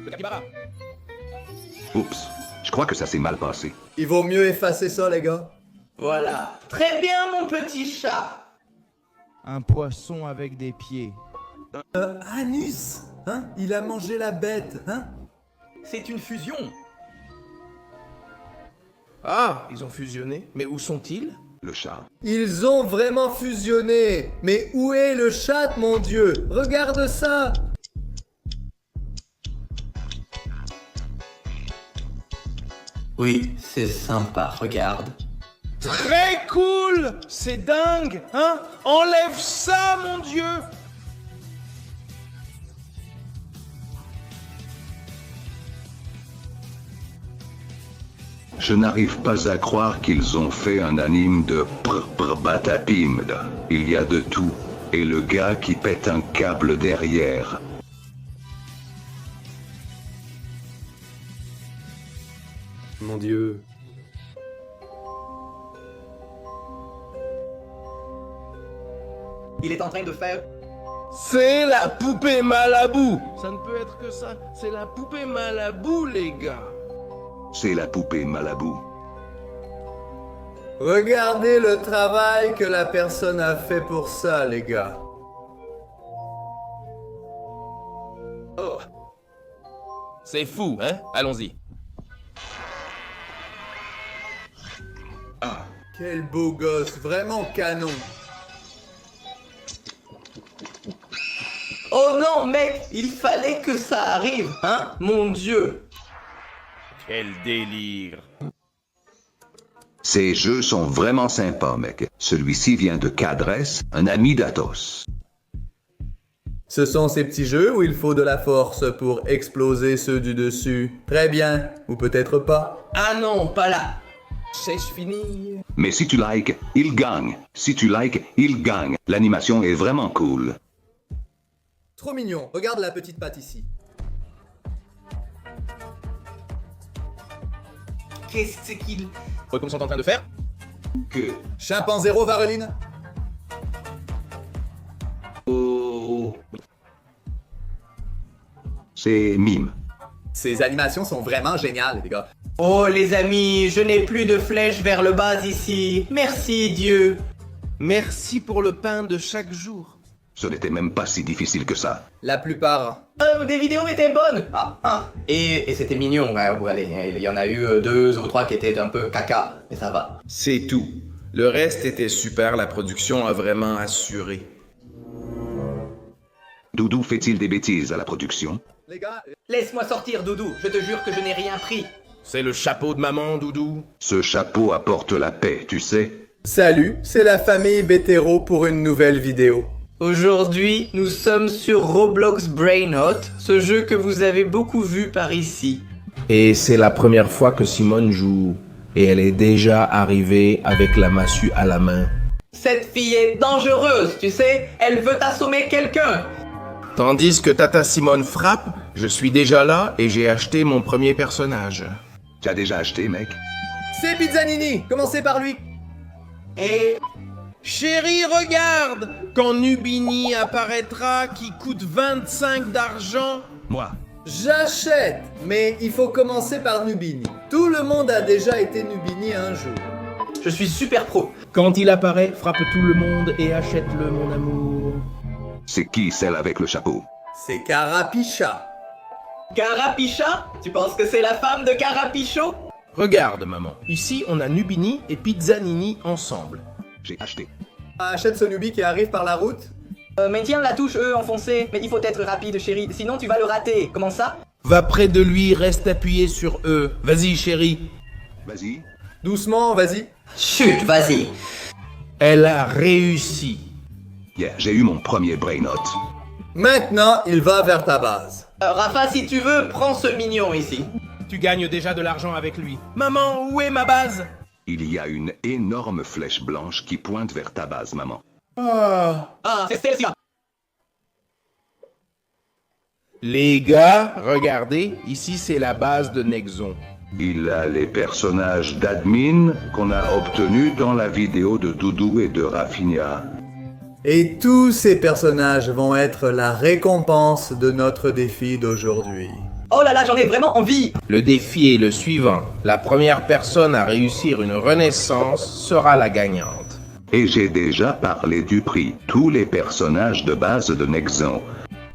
Le capybara. Oups. Je crois que ça s'est mal passé. Il vaut mieux effacer ça, les gars. Voilà. Très bien, mon petit chat. Un poisson avec des pieds. Anus, hein? Il a mangé la bête, hein? C'est une fusion. Ah, ils ont fusionné. Mais où sont-ils? Le chat. Ils ont vraiment fusionné. Mais où est le chat, mon Dieu? Regarde ça. Oui, c'est sympa, regarde. Très cool! C'est dingue, hein? Enlève ça, mon Dieu! Je n'arrive pas à croire qu'ils ont fait un anime de Batapimd. Il y a de tout. Et le gars qui pète un câble derrière. Mon Dieu. Il est en train de faire C'est la poupée Malabou. Ça ne peut être que ça. C'est la poupée Malabou, les gars. C'est la poupée Malabou. Regardez le travail que la personne a fait pour ça, les gars. Oh. C'est fou, hein? Allons-y. Ah, quel beau gosse, vraiment canon. Oh non, mec, il fallait que ça arrive, hein? Mon Dieu. Quel délire. Ces jeux sont vraiment sympas, mec. Celui-ci vient de Cadres, un ami d'Athos. Ce sont ces petits jeux où il faut de la force pour exploser ceux du dessus. Très bien, ou peut-être pas. Ah non, pas là. C'est fini. Mais si tu likes, il gagne. Si tu likes, il gagne. L'animation est vraiment cool. Trop mignon, regarde la petite patte ici. Qu'est-ce qu'il... Comme sont en train de faire? Que Chimpanzéro, Vareline? c'est mime. Ces animations sont vraiment géniales, les gars. Oh les amis, je n'ai plus de flèches vers le bas ici. Merci Dieu. Merci pour le pain de chaque jour. Ce n'était même pas si difficile que ça. La plupart. Des vidéos étaient bonnes. Et c'était mignon. Ouais, bon, allez, il y en a eu 2 ou 3 qui étaient un peu caca, mais ça va. C'est tout. Le reste était super, la production a vraiment assuré. Doudou fait-il des bêtises à la production? Les gars, Laisse-moi sortir, Doudou. Je te jure que je n'ai rien pris. C'est le chapeau de maman, Doudou. Ce chapeau apporte la paix, tu sais. salut, c'est la famille Bétéro pour une nouvelle vidéo. Aujourd'hui, nous sommes sur Roblox Brainhot, ce jeu que vous avez beaucoup vu par ici. Et c'est la première fois que Simone joue. Et elle est déjà arrivée avec la massue à la main. Cette fille est dangereuse, tu sais. Elle veut assommer quelqu'un. Tandis que Tata Simone frappe, je suis déjà là et j'ai acheté mon premier personnage. Tu as déjà acheté, mec? C'est Pizzanini, commencez par lui. Et... Chérie, regarde! Quand Nubini apparaîtra, qui coûte 25 d'argent. Moi. J'achète, mais il faut commencer par Nubini. Tout le monde a déjà été Nubini un jour. je suis super pro. Quand il apparaît, frappe tout le monde et achète-le, mon amour. C'est qui celle avec le chapeau? C'est Carapicha. Carapicha? Tu penses que c'est la femme de Carapicho? Regarde, maman. Ici, on a Nubini et Pizzanini ensemble. J'ai acheté. Achète ce Nubi qui arrive par la route. Maintiens la touche E enfoncée. Mais il faut être rapide, chérie, sinon tu vas le rater. Comment ça? Va près de lui, reste appuyé sur E. Vas-y, chérie. Vas-y. Doucement, vas-y. Chut, vas-y. Elle a réussi. Yeah, j'ai eu mon premier brainot. Maintenant, il va vers ta base. Rafa, si tu veux, prends ce mignon ici. Tu gagnes déjà de l'argent avec lui. Maman, où est ma base? Il y a une énorme flèche blanche qui pointe vers ta base, maman. Ah, c'est celle-ci. Les gars, regardez, ici c'est la base de Nexon. Il a les personnages d'admin qu'on a obtenus dans la vidéo de Doudou et de Rafinha. Et tous ces personnages vont être la récompense de notre défi d'aujourd'hui. Oh là là, j'en ai vraiment envie. Le défi est le suivant. La première personne à réussir une renaissance sera la gagnante. Et j'ai déjà parlé du prix. Tous les personnages de base de Nexon.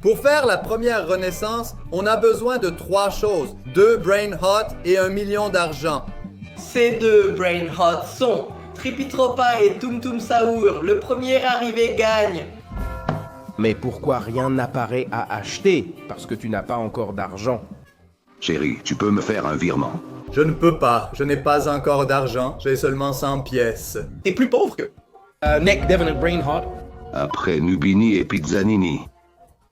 Pour faire la première renaissance, on a besoin de 3 choses. 2 Brain Hot et 1 million d'argent. Ces deux Brain Hot sont Tripitropa et Tum Tum Saour. Le premier arrivé gagne. Mais pourquoi rien n'apparaît à acheter? Parce que tu n'as pas encore d'argent. Chérie, tu peux me faire un virement? Je ne peux pas, je n'ai pas encore d'argent, j'ai seulement 100 pièces. T'es plus pauvre que... Nick, Devon et Brainhot. Après Nubini et Pizzanini.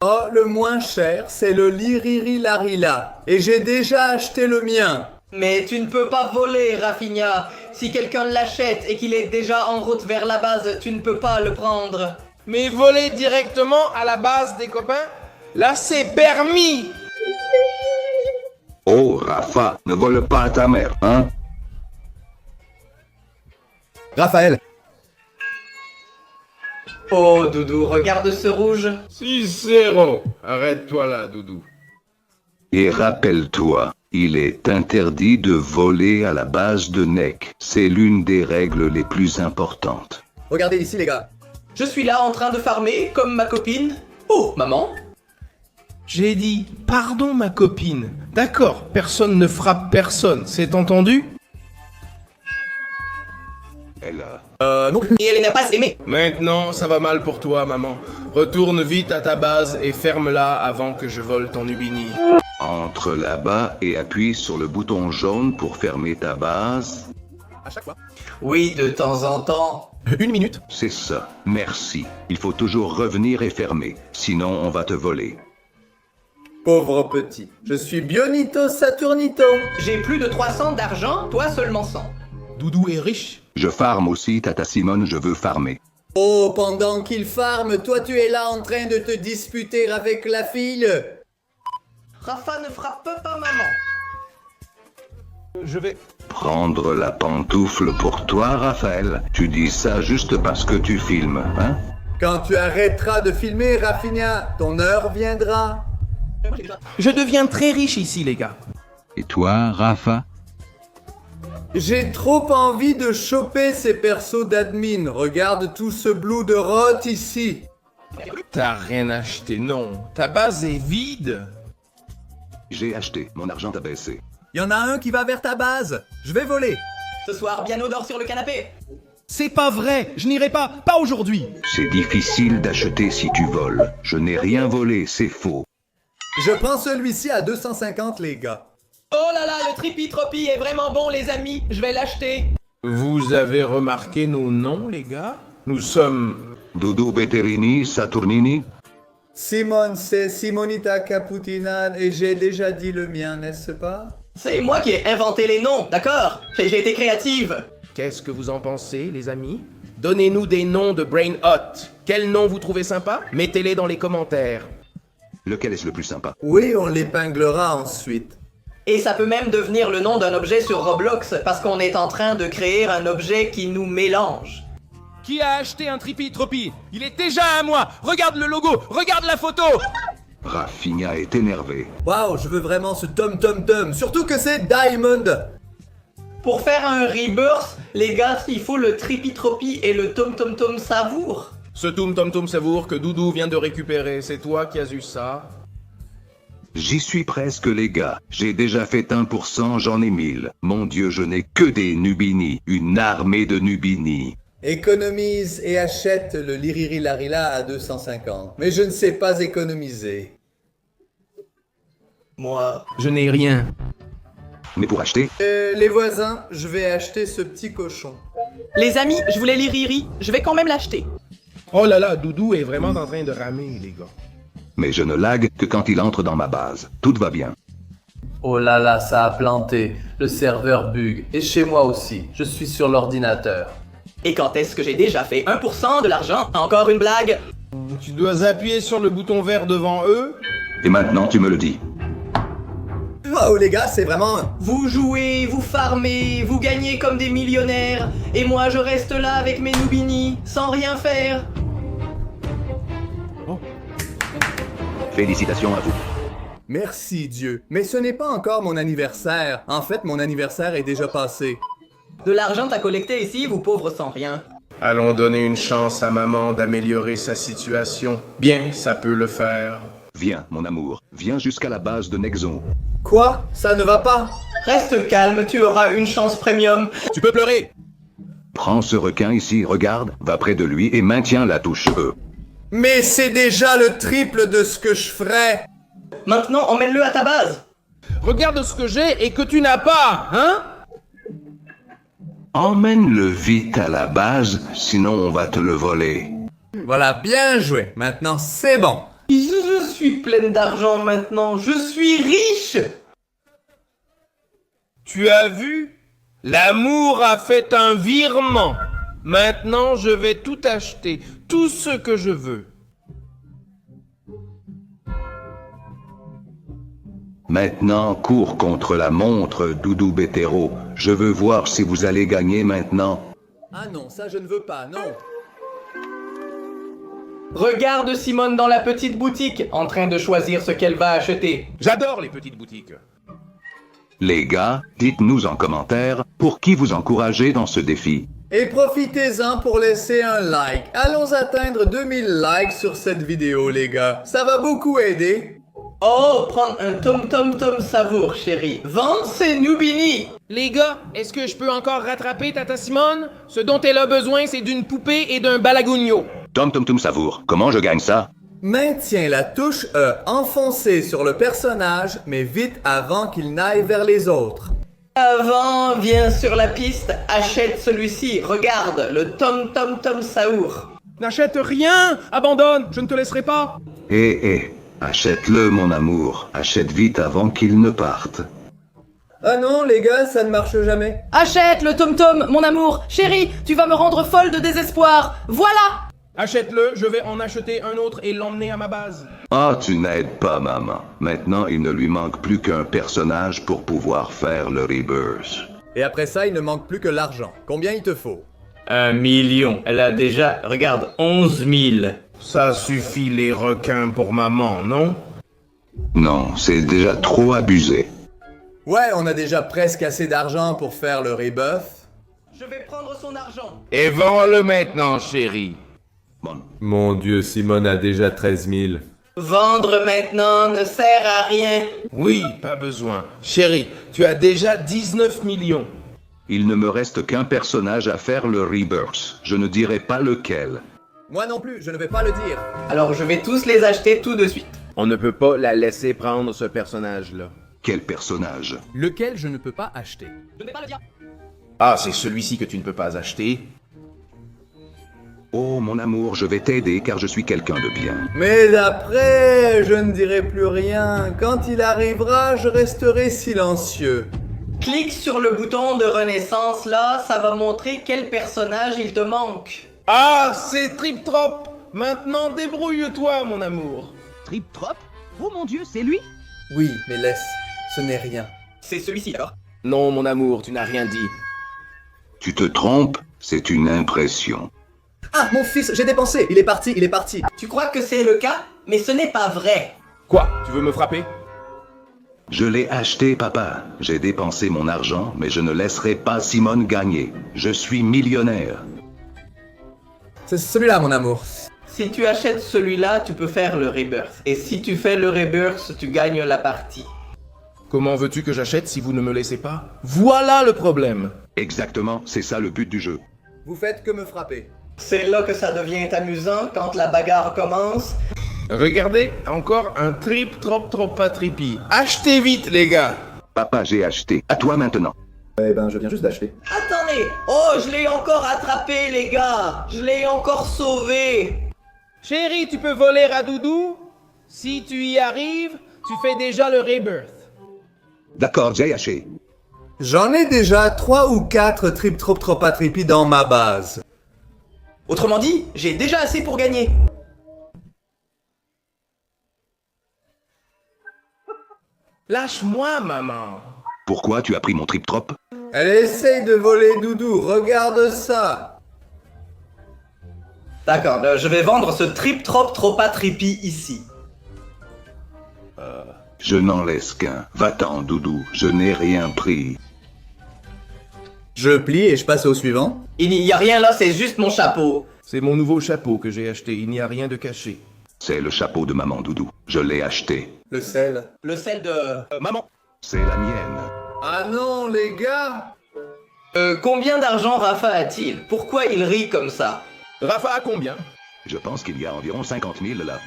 Oh, le moins cher, c'est le Liriri Larila. Et j'ai déjà acheté le mien. Mais tu ne peux pas voler, Rafinha. Si quelqu'un l'achète et qu'il est déjà en route vers la base, tu ne peux pas le prendre. Mais voler directement à la base des copains? Là, c'est permis! Oh, Rafa, ne vole pas à ta mère, hein? Raphaël. Oh, Doudou, regarde ce rouge. 6-0. Arrête-toi là, Doudou. Et rappelle-toi, il est interdit de voler à la base de NEC. C'est l'une des règles les plus importantes. Regardez ici, les gars. Je suis là en train de farmer, comme ma copine. Oh, maman. J'ai dit pardon ma copine. D'accord, personne ne frappe personne, c'est entendu? Elle a... Non. Et elle n'a pas aimé. Maintenant, ça va mal pour toi, maman. Retourne vite à ta base et ferme-la avant que je vole ton Ubini. Entre là-bas et appuie sur le bouton jaune pour fermer ta base. À chaque fois. Oui, de temps en temps. 1 minute. C'est ça. Merci. Il faut toujours revenir et fermer. Sinon, on va te voler. Pauvre petit. Je suis Bionito Saturnito. J'ai plus de 300 d'argent, toi seulement 100. Doudou est riche. Je farme aussi, Tata Simone, je veux farmer. Oh, pendant qu'il farme, toi tu es là en train de te disputer avec la fille. Rafa ne frappe pas maman. Je vais... Prendre la pantoufle pour toi, Raphaël. Tu dis ça juste parce que tu filmes, hein? Quand tu arrêteras de filmer, Raffinia, ton heure viendra. Je deviens très riche ici, les gars. Et toi, Rafa? J'ai trop envie de choper ces persos d'admin. Regarde tout ce blue de rot ici. T'as rien acheté, non. Ta base est vide. J'ai acheté, mon argent a baissé. Y en a un qui va vers ta base. Je vais voler. Ce soir, Biano dort sur le canapé. C'est pas vrai, je n'irai pas aujourd'hui. C'est difficile d'acheter si tu voles. Je n'ai rien volé, c'est faux. Je prends celui-ci à 250, les gars. Oh là là, le Tripi-Tropi est vraiment bon, les amis. Je vais l'acheter. Vous avez remarqué nos noms, les gars? Nous sommes... Doudou Betterini, Saturnini? Simone, c'est Simonita Caputina et j'ai déjà dit le mien, n'est-ce pas? C'est moi qui ai inventé les noms, d'accord? J'ai été créative. Qu'est-ce que vous en pensez, les amis? Donnez-nous des noms de Brain Hot. Quel nom vous trouvez sympa? Mettez-les dans les commentaires. Lequel est le plus sympa? Oui, on l'épinglera ensuite. Et ça peut même devenir le nom d'un objet sur Roblox, parce qu'on est en train de créer un objet qui nous mélange. Qui a acheté un Tripi-Tropi? Il est déjà à moi. Regarde le logo, regarde la photo. Raffinia est énervé. Waouh, je veux vraiment ce tom-tom-tom, surtout que c'est Diamond. Pour faire un rebirth, les gars, il faut le Tripi-Tropi et le Tom-Tom-Tom Savour. Ce Toum Tom Tom Savour que Doudou vient de récupérer, c'est toi qui as eu ça? J'y suis presque, les gars. J'ai déjà fait 1%, j'en ai 1000. Mon Dieu, je n'ai que des Nubini. Une armée de Nubini. Économise et achète le Liriri Larila à 250. Mais je ne sais pas économiser. Moi. Je n'ai rien. Mais pour acheter, Les voisins, je vais acheter ce petit cochon. Les amis, je voulais l'iriri. Je vais quand même l'acheter. Oh là là, Doudou est vraiment en train de ramer, les gars. mais je ne lag que quand il entre dans ma base. Tout va bien. Oh là là, ça a planté. Le serveur bug. Et chez moi aussi. Je suis sur l'ordinateur. Et quand est-ce que j'ai déjà fait 1% de l'argent? Encore une blague? Tu dois appuyer sur le bouton vert devant eux. Et maintenant, tu me le dis. Wow, les gars, c'est vraiment... Vous jouez, vous farmez, vous gagnez comme des millionnaires, et moi je reste là avec mes Nubini, sans rien faire. Félicitations à vous. Merci Dieu. Mais ce n'est pas encore mon anniversaire. En fait, mon anniversaire est déjà passé. De l'argent à collecter ici, vous pauvres sans rien. Allons donner une chance à maman d'améliorer sa situation. Bien, ça peut le faire. Viens, mon amour. Viens jusqu'à la base de Nexon. Quoi? Ça ne va pas? Reste calme, tu auras une chance premium. Tu peux pleurer. Prends ce requin ici, regarde, va près de lui et maintiens la touche E. Mais c'est déjà le triple de ce que je ferais. Maintenant, emmène-le à ta base. Regarde ce que j'ai et que tu n'as pas, hein? Emmène-le vite à la base, sinon on va te le voler. Voilà, bien joué. Maintenant, c'est bon. Je suis pleine d'argent maintenant, je suis riche. Tu as vu? L'amour a fait un virement. Maintenant, je vais tout acheter, tout ce que je veux. Maintenant, cours contre la montre, Doudou Bétéro. Je veux voir si vous allez gagner maintenant. Ah non, ça je ne veux pas, non. Regarde Simone dans la petite boutique, en train de choisir ce qu'elle va acheter. J'adore les petites boutiques. Les gars, dites-nous en commentaire pour qui vous encouragez dans ce défi. Et profitez-en pour laisser un like. Allons atteindre 2000 likes sur cette vidéo, les gars. Ça va beaucoup aider. Oh, prendre un tom savour, chérie. Vendre ses Nubini. Les gars, est-ce que je peux encore rattraper Tata Simone? Ce dont elle a besoin, c'est d'une poupée et d'un balagugno. Tom savour, comment je gagne ça? Maintiens la touche E enfoncée sur le personnage, mais vite avant qu'il n'aille vers les autres. Avant, viens sur la piste, achète celui-ci. Regarde, le tom savour. N'achète rien! Abandonne, je ne te laisserai pas. Achète-le mon amour, achète vite avant qu'il ne parte. Ah non, les gars, ça ne marche jamais. Achète le tom-tom, mon amour. Chérie, tu vas me rendre folle de désespoir. Voilà. Achète-le, je vais en acheter un autre et l'emmener à ma base. Ah, tu n'aides pas maman. Maintenant, il ne lui manque plus qu'un personnage pour pouvoir faire le rebirth. Et après ça, il ne manque plus que l'argent. Combien il te faut? 1 million. Elle a déjà, regarde, 11 000. Ça suffit les requins pour maman, non? Non, c'est déjà trop abusé. Ouais, on a déjà presque assez d'argent pour faire le rebuff. Je vais prendre son argent. Et vends-le maintenant, chérie. Bon. Mon Dieu, Simone a déjà 13 000. Vendre maintenant ne sert à rien. Oui, pas besoin. Chérie, tu as déjà 19 millions. Il ne me reste qu'un personnage à faire le rebirth. Je ne dirai pas lequel. Moi non plus, je ne vais pas le dire. Alors je vais tous les acheter tout de suite. On ne peut pas la laisser prendre ce personnage-là. Quel personnage? Lequel je ne peux pas acheter. Je ne vais pas le dire. Ah, c'est celui-ci que tu ne peux pas acheter. Oh mon amour, je vais t'aider car je suis quelqu'un de bien. Mais après, je ne dirai plus rien. Quand il arrivera, je resterai silencieux. Clique sur le bouton de renaissance là, ça va montrer quel personnage il te manque. Ah, c'est Trip Trop. Maintenant, débrouille-toi, mon amour. Trip Trop? Oh mon Dieu, c'est lui? Oui, mais laisse, ce n'est rien. C'est celui-ci alors. Non, mon amour, tu n'as rien dit. Tu te trompes, c'est une impression. Ah, mon fils, j'ai dépensé, il est parti. Tu crois que c'est le cas? Mais ce n'est pas vrai. Quoi? Tu veux me frapper? Je l'ai acheté, papa. J'ai dépensé mon argent, mais je ne laisserai pas Simone gagner. Je suis millionnaire. C'est celui-là, mon amour. Si tu achètes celui-là, tu peux faire le rebirth. Et si tu fais le rebirth, tu gagnes la partie. Comment veux-tu que j'achète si vous ne me laissez pas? Voilà le problème. Exactement, c'est ça le but du jeu. Vous faites que me frapper. C'est là que ça devient amusant quand la bagarre commence. Regardez, encore un Trip Trop pas trippy. Achetez vite, les gars. Papa, j'ai acheté. À toi maintenant. Eh ben, je viens juste d'acheter. Attendez! Oh, je l'ai encore attrapé, les gars! Je l'ai encore sauvé! Chérie, tu peux voler à Doudou? Si tu y arrives, tu fais déjà le rebirth. D'accord, j'ai acheté. J'en ai déjà 3 ou 4 Trip Trop pas trippy dans ma base. Autrement dit, j'ai déjà assez pour gagner. Lâche-moi, maman. Pourquoi tu as pris mon Trip Trop? Elle essaye de voler Doudou, regarde ça. D'accord, je vais vendre ce Trip Trop pas trippy ici. Je n'en laisse qu'un. Va-t'en, Doudou. Je n'ai rien pris. Je plie et je passe au suivant. Il n'y a rien là, c'est juste mon chapeau. C'est mon nouveau chapeau que j'ai acheté, il n'y a rien de caché. C'est le chapeau de maman, Doudou. Je l'ai acheté. Le sel. Le sel de... Maman. C'est la mienne. Ah non, les gars. Combien d'argent Rafa a-t-il? Pourquoi il rit comme ça? Rafa a combien? Je pense qu'il y a environ 50 000 là.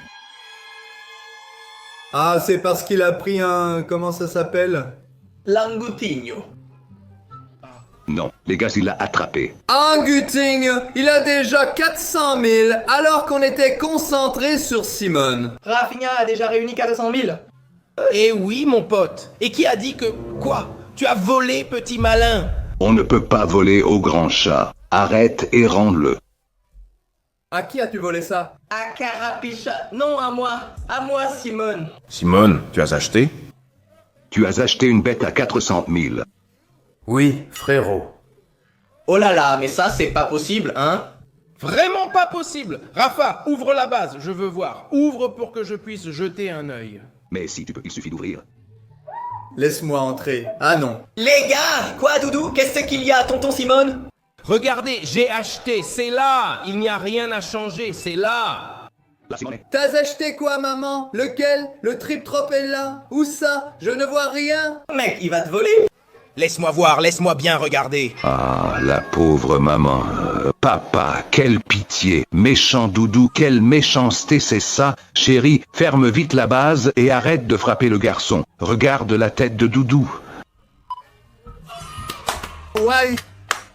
Ah, c'est parce qu'il a pris un... Comment ça s'appelle? Langotigno. Non, les gars, il l'a attrapé. Anguting, il a déjà 400 000 alors qu'on était concentré sur Simone. Rafinha a déjà réuni 400 000. Eh oui, mon pote. Et qui a dit que... Quoi? Tu as volé, petit malin? On ne peut pas voler au grand chat. Arrête et rends-le. À qui as-tu volé ça? À Carapicha. Non, à moi. À moi, Simone. Simone, tu as acheté? Tu as acheté une bête à 400 000. Oui, frérot. Oh là là, mais ça, c'est pas possible, hein? Vraiment pas possible. Rafa, ouvre la base, je veux voir. Ouvre pour que je puisse jeter un œil. Mais si tu peux, il suffit d'ouvrir. Laisse-moi entrer. Ah non. Les gars! Quoi, Doudou? Qu'est-ce qu'il y a, tonton Simone? Regardez, j'ai acheté, c'est là. Il n'y a rien à changer, c'est là. Là, Simone. T'as acheté quoi, maman? Lequel? Le Trip Tropella? Où ça? Je ne vois rien. Mec, il va te voler! Laisse-moi voir, laisse-moi bien regarder. Ah, la pauvre maman. Papa, quelle pitié. Méchant doudou, quelle méchanceté c'est ça. Chérie, ferme vite la base et arrête de frapper le garçon. Regarde la tête de doudou. Ouais.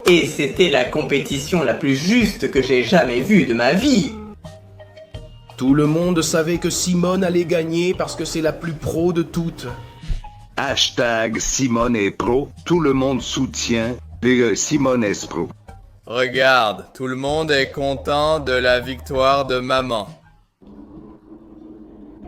Et c'était la compétition la plus juste que j'ai jamais vue de ma vie. Tout le monde savait que Simone allait gagner parce que c'est la plus pro de toutes. Hashtag Simone est pro. Tout le monde soutient les Simone est pro. Regarde, tout le monde est content de la victoire de maman.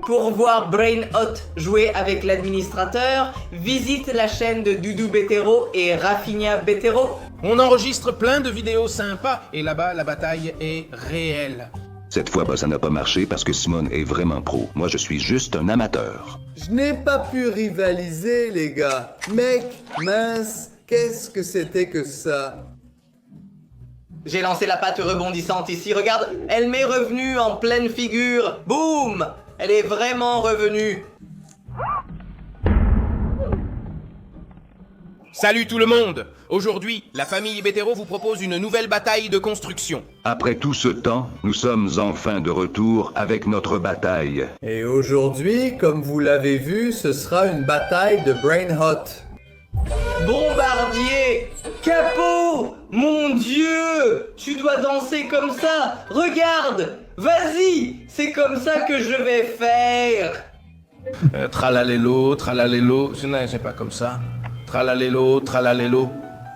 Pour voir Brain Hot jouer avec l'administrateur, visite la chaîne de Doudou Betero et Rafinha Betero. On enregistre plein de vidéos sympas et là-bas la bataille est réelle. Cette fois, ça n'a pas marché parce que Simone est vraiment pro. Moi, je suis juste un amateur. Je n'ai pas pu rivaliser, les gars. Mec, mince, qu'est-ce que c'était que ça? J'ai lancé la patte rebondissante ici, regarde, elle m'est revenue en pleine figure. Boum! Elle est vraiment revenue. Salut tout le monde! Aujourd'hui, la famille Betero vous propose une nouvelle bataille de construction. Après tout ce temps, nous sommes enfin de retour avec notre bataille. Et aujourd'hui, comme vous l'avez vu, ce sera une bataille de Brain Hot. Bombardier! Capot! Mon Dieu! Tu dois danser comme ça! Regarde! Vas-y! C'est comme ça que je vais faire! Tralalélo, tralalélo, c'est pas comme ça. Tralalélo, tralalélo.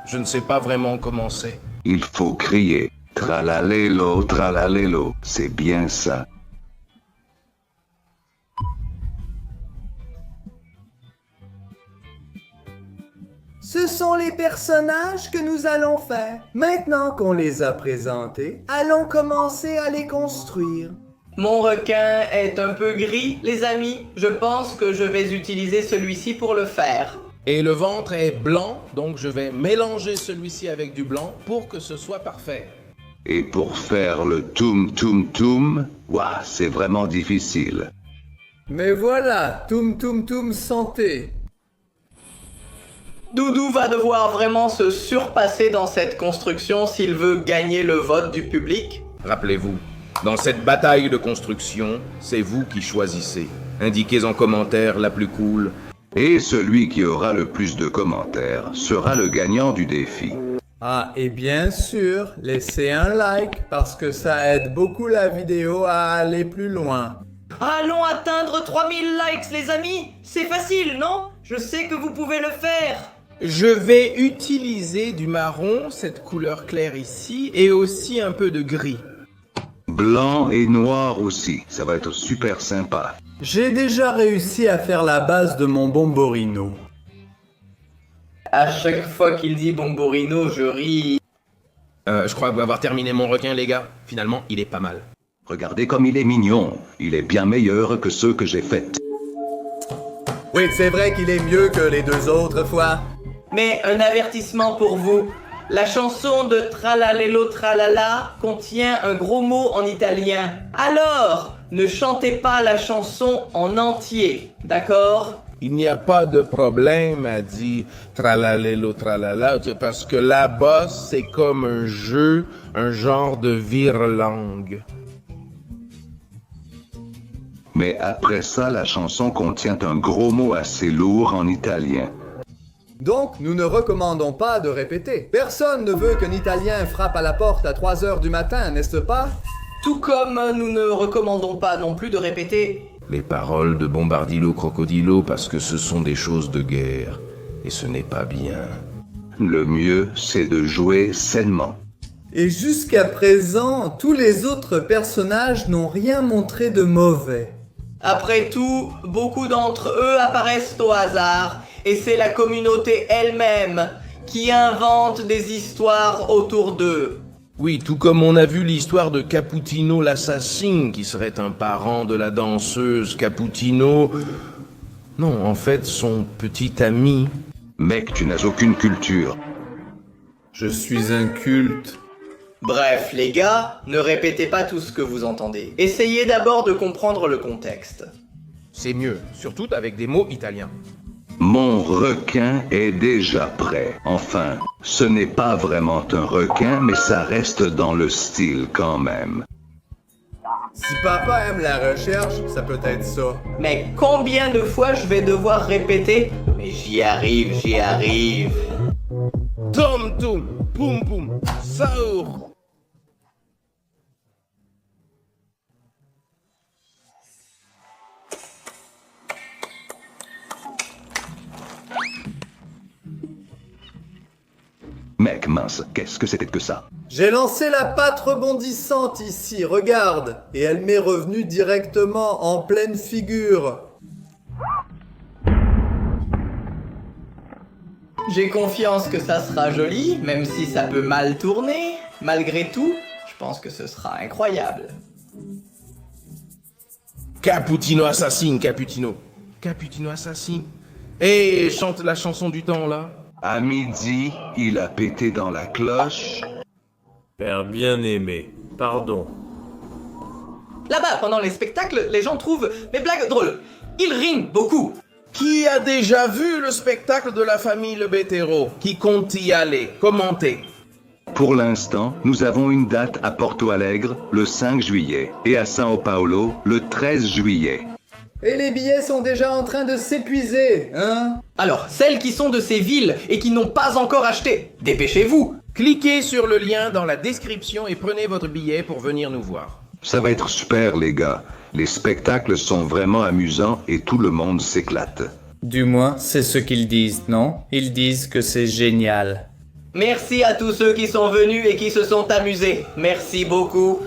Je ne sais pas vraiment comment c'est. Il faut crier. Tralalélo, tralalélo. C'est bien ça. Ce sont les personnages que nous allons faire. Maintenant qu'on les a présentés, allons commencer à les construire. Mon requin est un peu gris, les amis. Je pense que je vais utiliser celui-ci pour le faire. Et le ventre est blanc, donc je vais mélanger celui-ci avec du blanc pour que ce soit parfait. Et pour faire le toum toum toum, ouah, c'est vraiment difficile. Mais voilà, toum toum toum santé. Doudou va devoir vraiment se surpasser dans cette construction s'il veut gagner le vote du public. Rappelez-vous, dans cette bataille de construction, c'est vous qui choisissez. Indiquez en commentaire la plus cool. Et celui qui aura le plus de commentaires sera le gagnant du défi. Ah, et bien sûr, laissez un like parce que ça aide beaucoup la vidéo à aller plus loin. Allons atteindre 3000 likes, les amis. C'est facile, non? Je sais que vous pouvez le faire. Je vais utiliser du marron, cette couleur claire ici, et aussi un peu de gris. Blanc et noir aussi, ça va être super sympa. J'ai déjà réussi à faire la base de mon Bomborino. À chaque fois qu'il dit Bomborino, je ris. Je crois avoir terminé mon requin, les gars. Finalement, il est pas mal. Regardez comme il est mignon. Il est bien meilleur que ceux que j'ai faits. Oui, c'est vrai qu'il est mieux que les deux autres fois. Mais un avertissement pour vous. La chanson de Tralalelo Tralala contient un gros mot en italien. Alors, ne chantez pas la chanson en entier, d'accord? Il n'y a pas de problème, a dit Tralalelo Tralala, parce que là-bas, c'est comme un jeu, un genre de vire-langue. Mais après ça, la chanson contient un gros mot assez lourd en italien. Donc, nous ne recommandons pas de répéter. Personne ne veut qu'un Italien frappe à la porte à 3 heures du matin, n'est-ce pas? Tout comme nous ne recommandons pas non plus de répéter les paroles de Bombardilo Crocodilo parce que ce sont des choses de guerre. Et ce n'est pas bien. Le mieux, c'est de jouer sainement. Et jusqu'à présent, tous les autres personnages n'ont rien montré de mauvais. Après tout, beaucoup d'entre eux apparaissent au hasard, et c'est la communauté elle-même qui invente des histoires autour d'eux. Oui, tout comme on a vu l'histoire de Cappuccino l'assassin, qui serait un parent de la danseuse Cappuccino. Non, en fait, son petit ami. Mec, tu n'as aucune culture. Je suis un culte. Bref, les gars, ne répétez pas tout ce que vous entendez. Essayez d'abord de comprendre le contexte. C'est mieux, surtout avec des mots italiens. Mon requin est déjà prêt. Enfin, ce n'est pas vraiment un requin, mais ça reste dans le style quand même. Si papa aime la recherche, ça peut être ça. Mais combien de fois je vais devoir répéter? Mais j'y arrive, j'y arrive. Tom Tom, Poum Poum, Saour. Mec, mince, qu'est-ce que c'était que ça? J'ai lancé la patte rebondissante ici, regarde. Et elle m'est revenue directement en pleine figure. J'ai confiance que ça sera joli, même si ça peut mal tourner. Malgré tout, je pense que ce sera incroyable. Cappuccino assassin, Cappuccino. Cappuccino assassin. Et chante la chanson du temps, là. À midi, il a pété dans la cloche. Père bien-aimé, pardon. Là-bas, pendant les spectacles, les gens trouvent mes blagues drôles. Ils riment beaucoup. Qui a déjà vu le spectacle de la famille Le Bétero? Qui compte y aller? Commentez. Pour l'instant, nous avons une date à Porto Alegre, le 5 juillet, et à São Paulo, le 13 juillet. Et les billets sont déjà en train de s'épuiser, hein? Alors, celles qui sont de ces villes et qui n'ont pas encore acheté, dépêchez-vous. Cliquez sur le lien dans la description et prenez votre billet pour venir nous voir. Ça va être super, les gars. Les spectacles sont vraiment amusants et tout le monde s'éclate. Du moins, c'est ce qu'ils disent, non? Ils disent que c'est génial. Merci à tous ceux qui sont venus et qui se sont amusés. Merci beaucoup.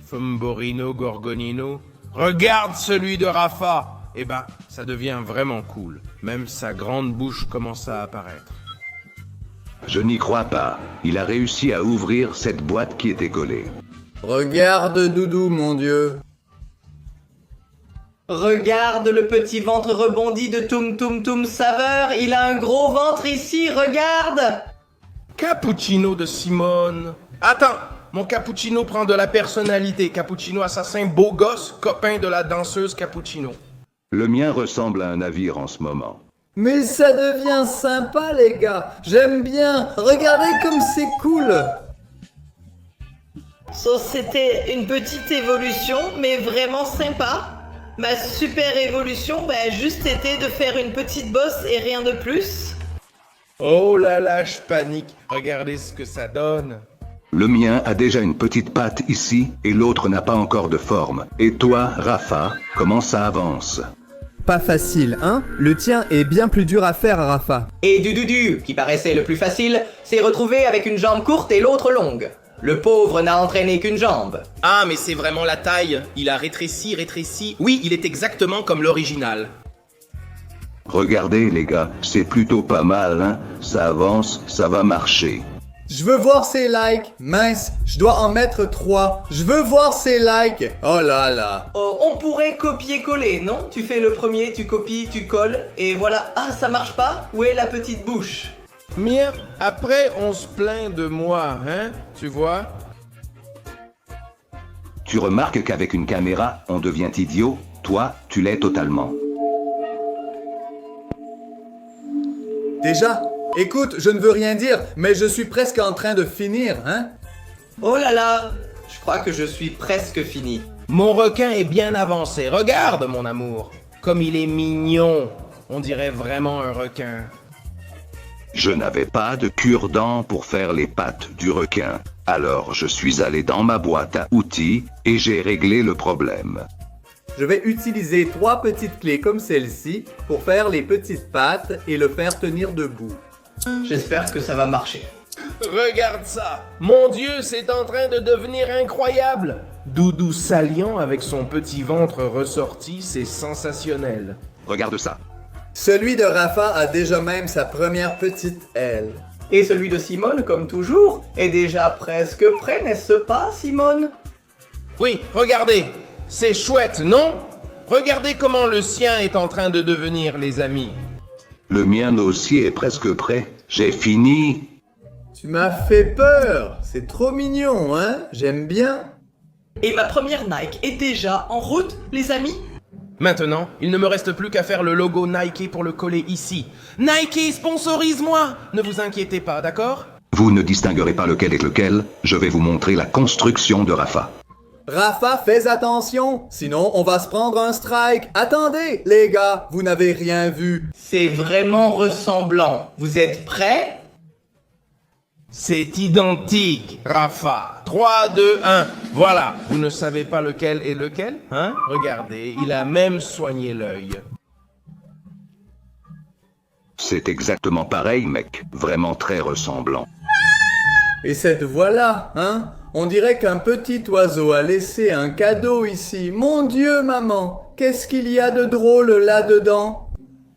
Fumborino Gorgonino. Regarde celui de Rafa. Eh ben, ça devient vraiment cool. Même sa grande bouche commence à apparaître. Je n'y crois pas. Il a réussi à ouvrir cette boîte qui était collée. Regarde Doudou, mon Dieu. Regarde le petit ventre rebondi de Toum Toum Toum Saveur. Il a un gros ventre ici, regarde. Cappuccino de Simone. Attends, mon Cappuccino prend de la personnalité. Cappuccino assassin, beau gosse, copain de la danseuse Cappuccino. Le mien ressemble à un navire en ce moment. Mais ça devient sympa, les gars. J'aime bien. Regardez comme c'est cool. So, c'était une petite évolution, mais vraiment sympa. Ma super évolution, a juste été de faire une petite bosse et rien de plus. Oh là là, je panique. Regardez ce que ça donne. Le mien a déjà une petite patte ici et l'autre n'a pas encore de forme. Et toi, Rafa, comment ça avance? Pas facile, hein? Le tien est bien plus dur à faire, Rafa. Et Dududu, qui paraissait le plus facile, s'est retrouvé avec une jambe courte et l'autre longue. Le pauvre n'a entraîné qu'une jambe. Ah, mais c'est vraiment la taille. Il a rétréci. Oui, il est exactement comme l'original. Regardez, les gars, c'est plutôt pas mal, hein? Ça avance, ça va marcher. Je veux voir ces likes. Mince, je dois en mettre 3. Je veux voir ces likes. Oh là là. Oh, on pourrait copier-coller, non? Tu fais le premier, tu copies, tu colles, et voilà. Ah, ça marche pas? Où est la petite bouche? Mien, après on se plaint de moi, hein? Tu vois? Tu remarques qu'avec une caméra, on devient idiot? Toi, tu l'es totalement. Déjà? Écoute, je ne veux rien dire, mais je suis presque en train de finir, hein? Oh là là, je crois que je suis presque fini. Mon requin est bien avancé. Regarde, mon amour. Comme il est mignon. On dirait vraiment un requin. Je n'avais pas de cure-dent pour faire les pattes du requin. Alors je suis allé dans ma boîte à outils et j'ai réglé le problème. Je vais utiliser 3 petites clés comme celle-ci pour faire les petites pattes et le faire tenir debout. J'espère que ça va marcher. Regarde ça. Mon Dieu, c'est en train de devenir incroyable. Doudou Salian avec son petit ventre ressorti, c'est sensationnel. Regarde ça. Celui de Rafa a déjà même sa première petite aile. Et celui de Simone, comme toujours, est déjà presque prêt, n'est-ce pas, Simone? Oui, regardez, c'est chouette, non? Regardez comment le sien est en train de devenir, les amis. Le mien aussi est presque prêt. J'ai fini. Tu m'as fait peur. C'est trop mignon, hein? J'aime bien. Et ma première Nike est déjà en route, les amis. Maintenant, il ne me reste plus qu'à faire le logo Nike pour le coller ici. Nike, sponsorise-moi! Ne vous inquiétez pas, d'accord? Vous ne distinguerez pas lequel est lequel. Je vais vous montrer la construction de Rafa. Rafa, fais attention, sinon on va se prendre un strike. Attendez, les gars, vous n'avez rien vu. C'est vraiment ressemblant. Vous êtes prêts? C'est identique, Rafa. 3, 2, 1. Voilà. Vous ne savez pas lequel est lequel, hein? Regardez, il a même soigné l'œil. C'est exactement pareil, mec. Vraiment très ressemblant. Et cette voix-là, hein? On dirait qu'un petit oiseau a laissé un cadeau ici. Mon Dieu, maman, qu'est-ce qu'il y a de drôle là-dedans?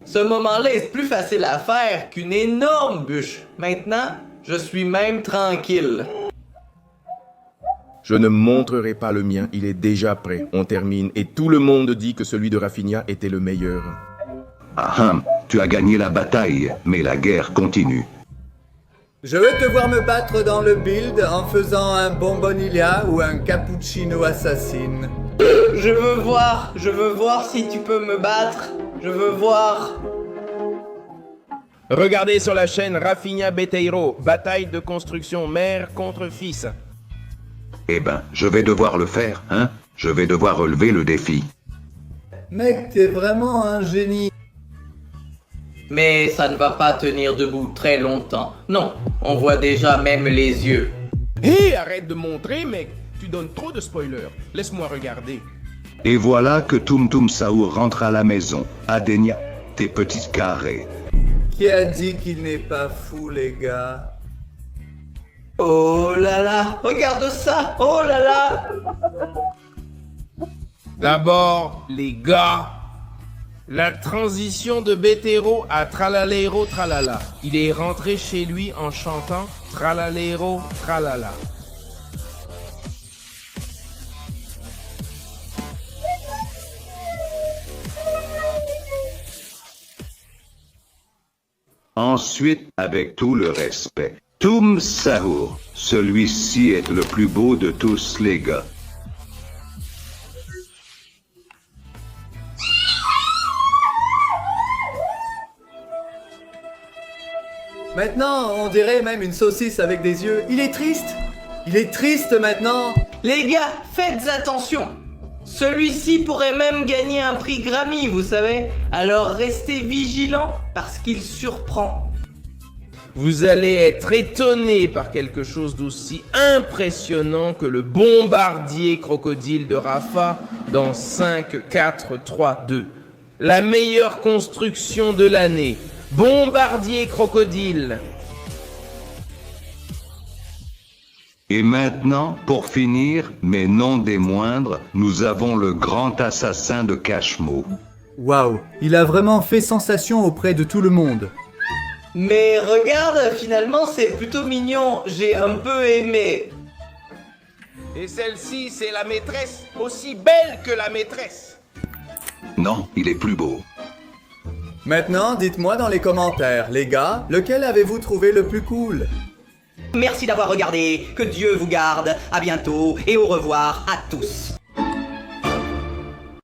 Ce moment-là est plus facile à faire qu'une énorme bûche. Maintenant, je suis même tranquille. Je ne montrerai pas le mien, il est déjà prêt. On termine et tout le monde dit que celui de Rafinha était le meilleur. Ah, tu as gagné la bataille, mais la guerre continue. Je veux te voir me battre dans le build en faisant un bombonilla ou un cappuccino assassine. Je veux voir si tu peux me battre. Je veux voir. Regardez sur la chaîne Rafinha Beteiro, bataille de construction mère contre fils. Eh ben, je vais devoir le faire, hein? Je vais devoir relever le défi. Mec, t'es vraiment un génie. Mais ça ne va pas tenir debout très longtemps. Non, on voit déjà même les yeux. Hé, arrête de montrer, mec. Tu donnes trop de spoilers. Laisse-moi regarder. Et voilà que Tum Tum Saour rentre à la maison. Adenia, tes petites carrés. Qui a dit qu'il n'est pas fou, les gars? Oh là là, regarde ça. Oh là là. D'abord, les gars, la transition de Betero à Tralalero Tralala. Il est rentré chez lui en chantant Tralalero Tralala. Ensuite, avec tout le respect, Tum Saour, celui-ci est le plus beau de tous les gars. Maintenant, on dirait même une saucisse avec des yeux. Il est triste. Il est triste maintenant. Les gars, faites attention. Celui-ci pourrait même gagner un prix Grammy, vous savez. Alors restez vigilants parce qu'il surprend. Vous allez être étonné par quelque chose d'aussi impressionnant que le bombardier crocodile de Rafa dans 5, 4, 3, 2. La meilleure construction de l'année. Bombardier crocodile. Et maintenant, pour finir, mais non des moindres, nous avons le grand assassin de Cashmo. Waouh, il a vraiment fait sensation auprès de tout le monde. Mais regarde, finalement c'est plutôt mignon. J'ai un peu aimé. Et celle-ci, c'est la maîtresse, aussi belle que la maîtresse. Non, il est plus beau. Maintenant, dites-moi dans les commentaires, les gars, lequel avez-vous trouvé le plus cool? Merci d'avoir regardé, que Dieu vous garde, à bientôt et au revoir à tous.